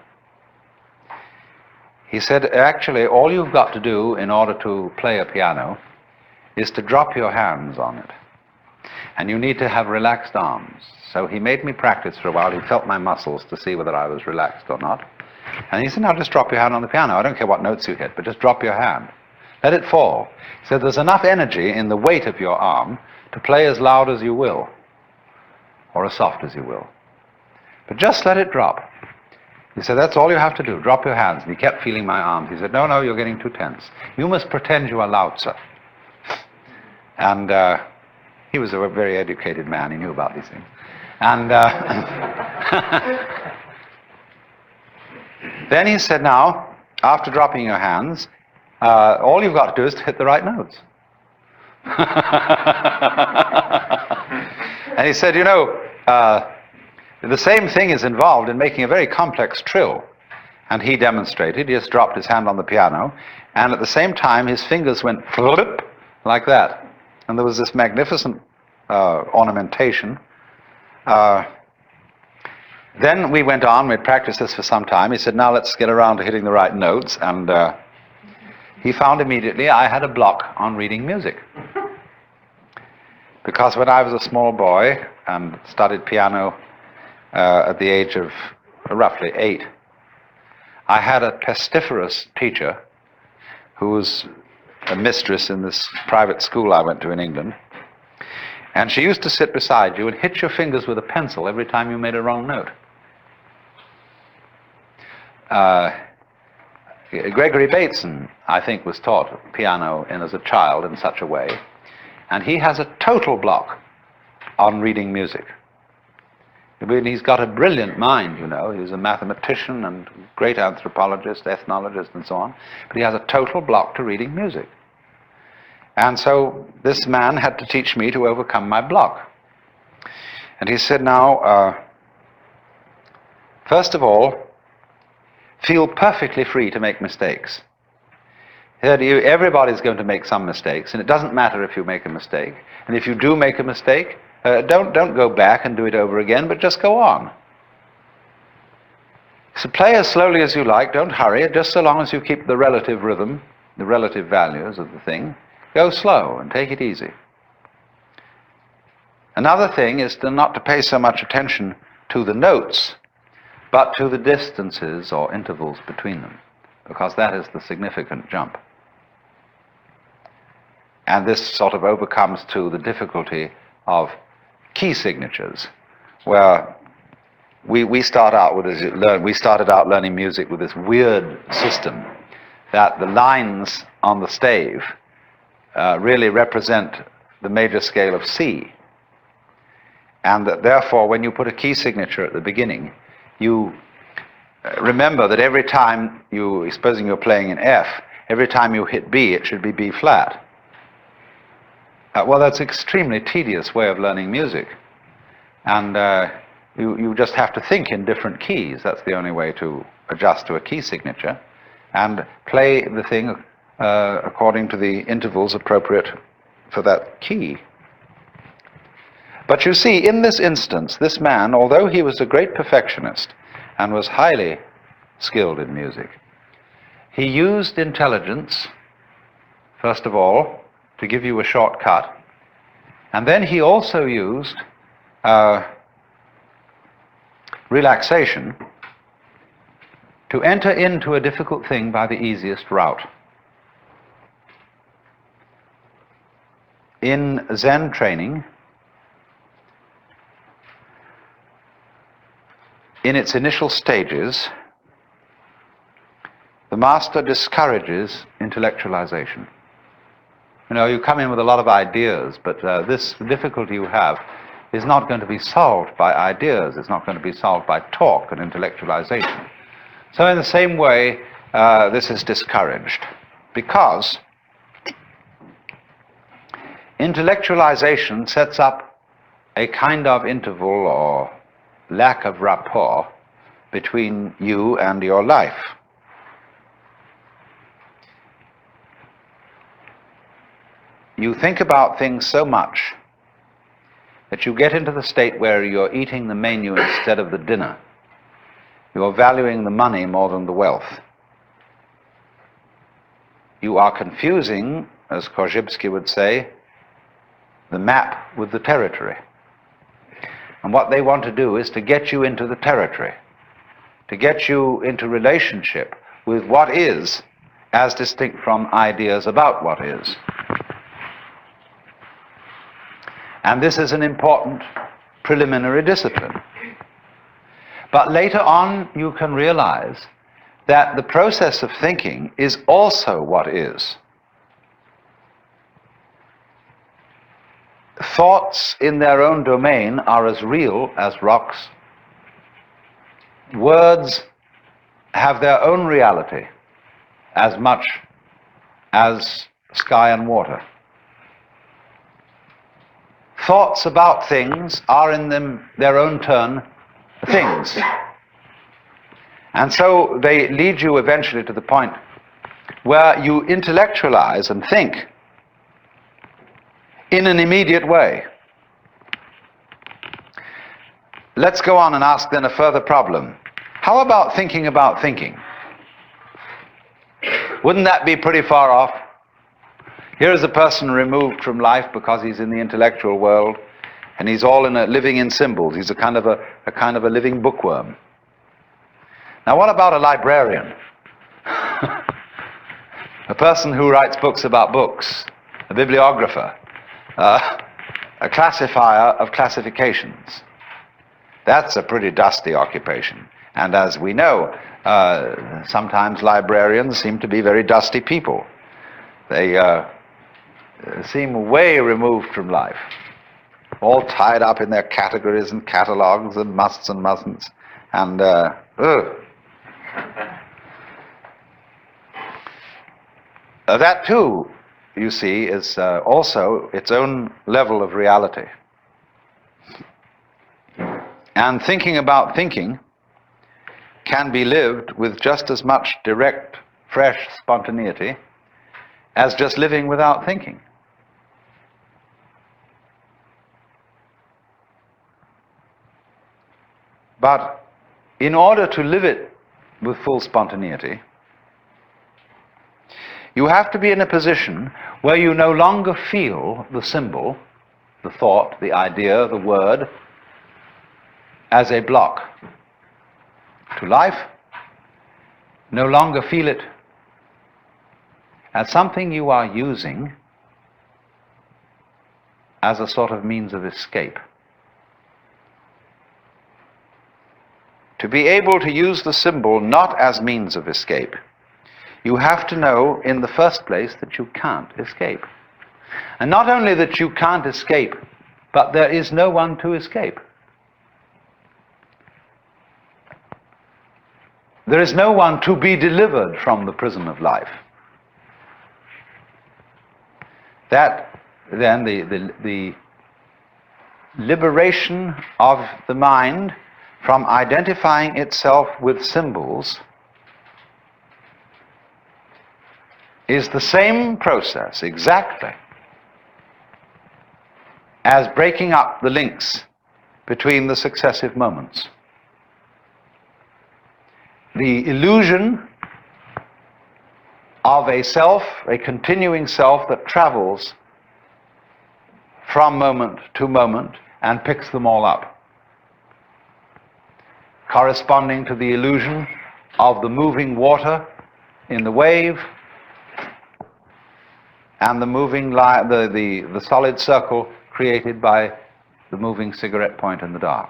He said, "Actually, all you've got to do in order to play a piano is to drop your hands on it. And you need to have relaxed arms." So he made me practice for a while. He felt my muscles to see whether I was relaxed or not. And he said, "Now just drop your hand on the piano. I don't care what notes you hit, but just drop your hand. Let it fall." He said, "There's enough energy in the weight of your arm to play as loud as you will, or as soft as you will. But just let it drop." He said, "That's all you have to do. Drop your hands." And he kept feeling my arms. He said, "No, you're getting too tense. You must pretend you are Lao Tzu." And he was a very educated man. He knew about these things. And then he said, "Now, after dropping your hands, all you've got to do is to hit the right notes." And he said, "You know, the same thing is involved in making a very complex trill." And he demonstrated. He just dropped his hand on the piano, and at the same time his fingers went flip like that. And there was this magnificent ornamentation. Then we went on, we'd practiced this for some time. He said, "Now let's get around to hitting the right notes." And he found immediately I had a block on reading music. Because when I was a small boy and studied piano at the age of roughly 8, I had a pestiferous teacher who was a mistress in this private school I went to in England. And she used to sit beside you and hit your fingers with a pencil every time you made a wrong note. Gregory Bateson, I think, was taught piano as a child in such a way, and he has a total block on reading music. I mean, he's got a brilliant mind, you know. He's a mathematician and great anthropologist, ethnologist, and so on, but he has a total block to reading music. And so this man had to teach me to overcome my block. And he said, "Now, first of all, feel perfectly free to make mistakes." He said, "Everybody's going to make some mistakes, and it doesn't matter if you make a mistake. And if you do make a mistake, don't go back and do it over again, but just go on. So play as slowly as you like, don't hurry, just so long as you keep the relative rhythm, the relative values of the thing. Go slow and take it easy." Another thing is not to pay so much attention to the notes, but to the distances or intervals between them, because that is the significant jump. And this sort of overcomes too the difficulty of key signatures, where we started out learning music with this weird system that the lines on the stave really represent the major scale of C, and that therefore when you put a key signature at the beginning, you remember that every time supposing you're playing in F, every time you hit B, it should be B flat. Well, that's an extremely tedious way of learning music. And you just have to think in different keys. That's the only way to adjust to a key signature, and play the thing according to the intervals appropriate for that key. But you see, in this instance, this man, although he was a great perfectionist and was highly skilled in music, he used intelligence, first of all, to give you a shortcut, and then he also used relaxation to enter into a difficult thing by the easiest route. In Zen training, in its initial stages, the master discourages intellectualization. You know, you come in with a lot of ideas, but this difficulty you have is not going to be solved by ideas. It's not going to be solved by talk and intellectualization. So in the same way, this is discouraged, because intellectualization sets up a kind of interval or lack of rapport between you and your life. You think about things so much that you get into the state where you're eating the menu instead of the dinner. You're valuing the money more than the wealth. You are confusing, as Korzybski would say, the map with the territory. And what they want to do is to get you into the territory, to get you into relationship with what is, as distinct from ideas about what is. And this is an important preliminary discipline. But later on, you can realize that the process of thinking is also what is. Thoughts in their own domain are as real as rocks. Words have their own reality as much as sky and water. Thoughts about things are in their own turn things. And so they lead you eventually to the point where you intellectualize and think in an immediate way. Let's go on and ask then a further problem. How about thinking about thinking? Wouldn't that be pretty far off? Here is a person removed from life because he's in the intellectual world, and he's all living in symbols. He's a kind of a living bookworm. Now, what about a librarian? A person who writes books about books, a bibliographer, a classifier of classifications. That's a pretty dusty occupation. And as we know, sometimes librarians seem to be very dusty people. They seem way removed from life, all tied up in their categories and catalogues and musts and mustn'ts, and that too, you see, is also its own level of reality. And thinking about thinking can be lived with just as much direct, fresh spontaneity as just living without thinking. But in order to live it with full spontaneity, you have to be in a position where you no longer feel the symbol, the thought, the idea, the word, as a block to life. No longer feel it as something you are using as a sort of means of escape. To be able to use the symbol not as means of escape, you have to know in the first place that you can't escape. And not only that you can't escape, but there is no one to escape. There is no one to be delivered from the prison of life. That, then, the liberation of the mind from identifying itself with symbols is the same process, exactly, as breaking up the links between the successive moments. The illusion of a self, a continuing self that travels from moment to moment and picks them all up, corresponding to the illusion of the moving water in the wave and the moving the solid circle created by the moving cigarette point in the dark.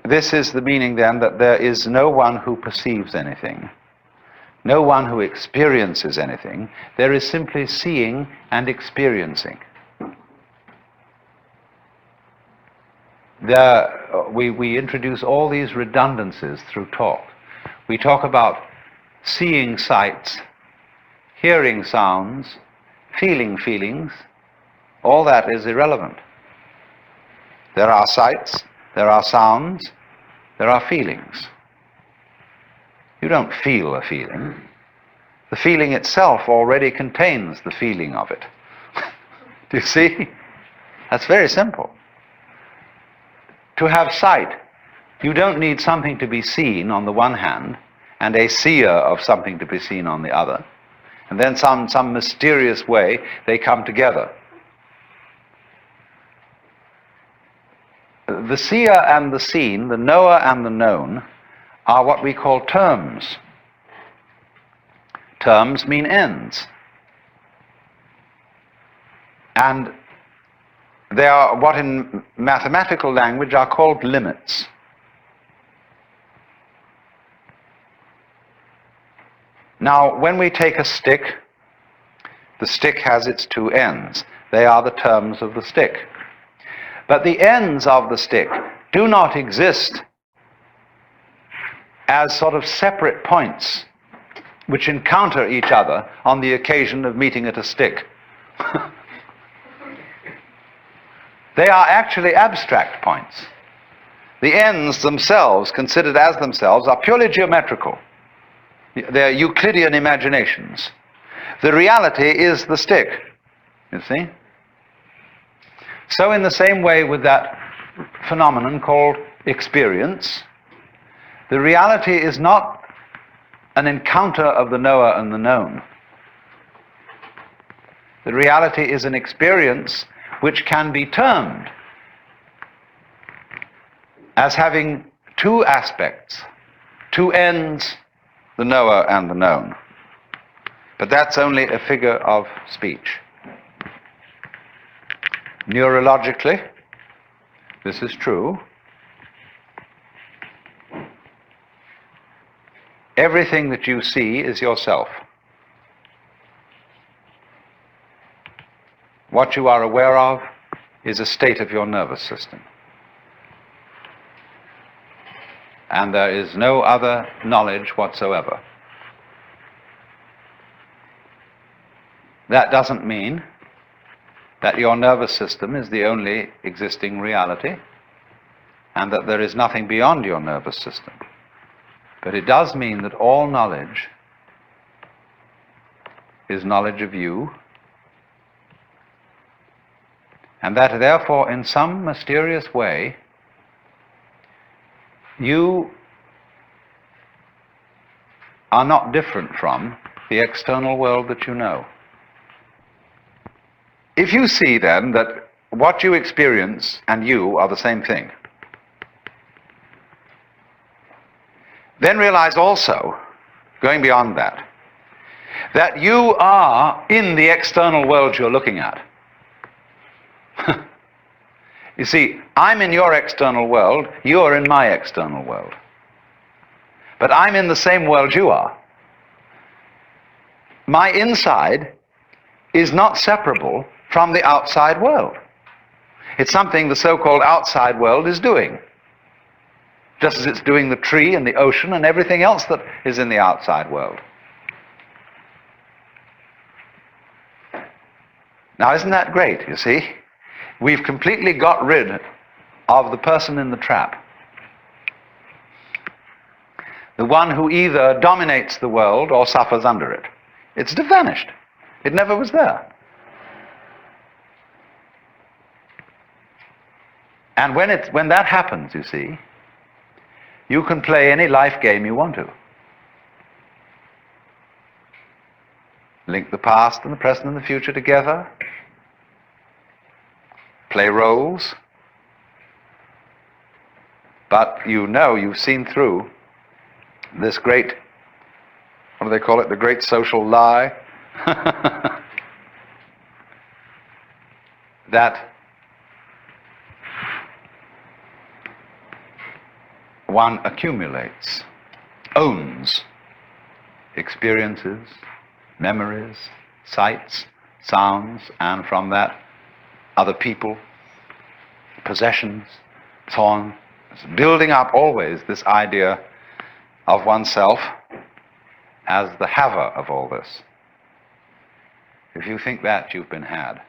This is the meaning then that there is no one who perceives anything, no one who experiences anything. There is simply seeing and experiencing. We introduce all these redundancies through talk. We talk about seeing sights, hearing sounds, feeling feelings. All that is irrelevant. There are sights, there are sounds, there are feelings. You don't feel a feeling. The feeling itself already contains the feeling of it. Do you see? That's very simple. To have sight, you don't need something to be seen on the one hand and a seer of something to be seen on the other. And then some mysterious way they come together. The seer and the seen, the knower and the known, are what we call terms. Terms mean ends. And they are what in mathematical language are called limits. Now, when we take a stick, the stick has its two ends. They are the terms of the stick. But the ends of the stick do not exist as sort of separate points which encounter each other on the occasion of meeting at a stick. They are actually abstract points. The ends themselves, considered as themselves, are purely geometrical. They're Euclidean imaginations. The reality is the stick, you see? So in the same way with that phenomenon called experience, the reality is not an encounter of the knower and the known. The reality is an experience which can be termed as having two aspects, two ends, the knower and the known. But that's only a figure of speech. Neurologically, this is true. Everything that you see is yourself. What you are aware of is a state of your nervous system. And there is no other knowledge whatsoever. That doesn't mean that your nervous system is the only existing reality and that there is nothing beyond your nervous system. But it does mean that all knowledge is knowledge of you, and that therefore in some mysterious way you are not different from the external world that you know. If you see then that what you experience and you are the same thing, then realize also, going beyond that, that you are in the external world you're looking at. You see, I'm in your external world, you're in my external world. But I'm in the same world you are. My inside is not separable from the outside world. It's something the so-called outside world is doing, just as it's doing the tree and the ocean and everything else that is in the outside world. Now, isn't that great, you see? We've completely got rid of the person in the trap. The one who either dominates the world or suffers under it. It's vanished. It never was there. And when that happens, you see, you can play any life game you want to. Link the past and the present and the future together. Play roles. But you know, you've seen through this great, what do they call it, the great social lie? That one accumulates, owns experiences, memories, sights, sounds, and from that other people, possessions, so on. It's building up always this idea of oneself as the haver of all this. If you think that, you've been had.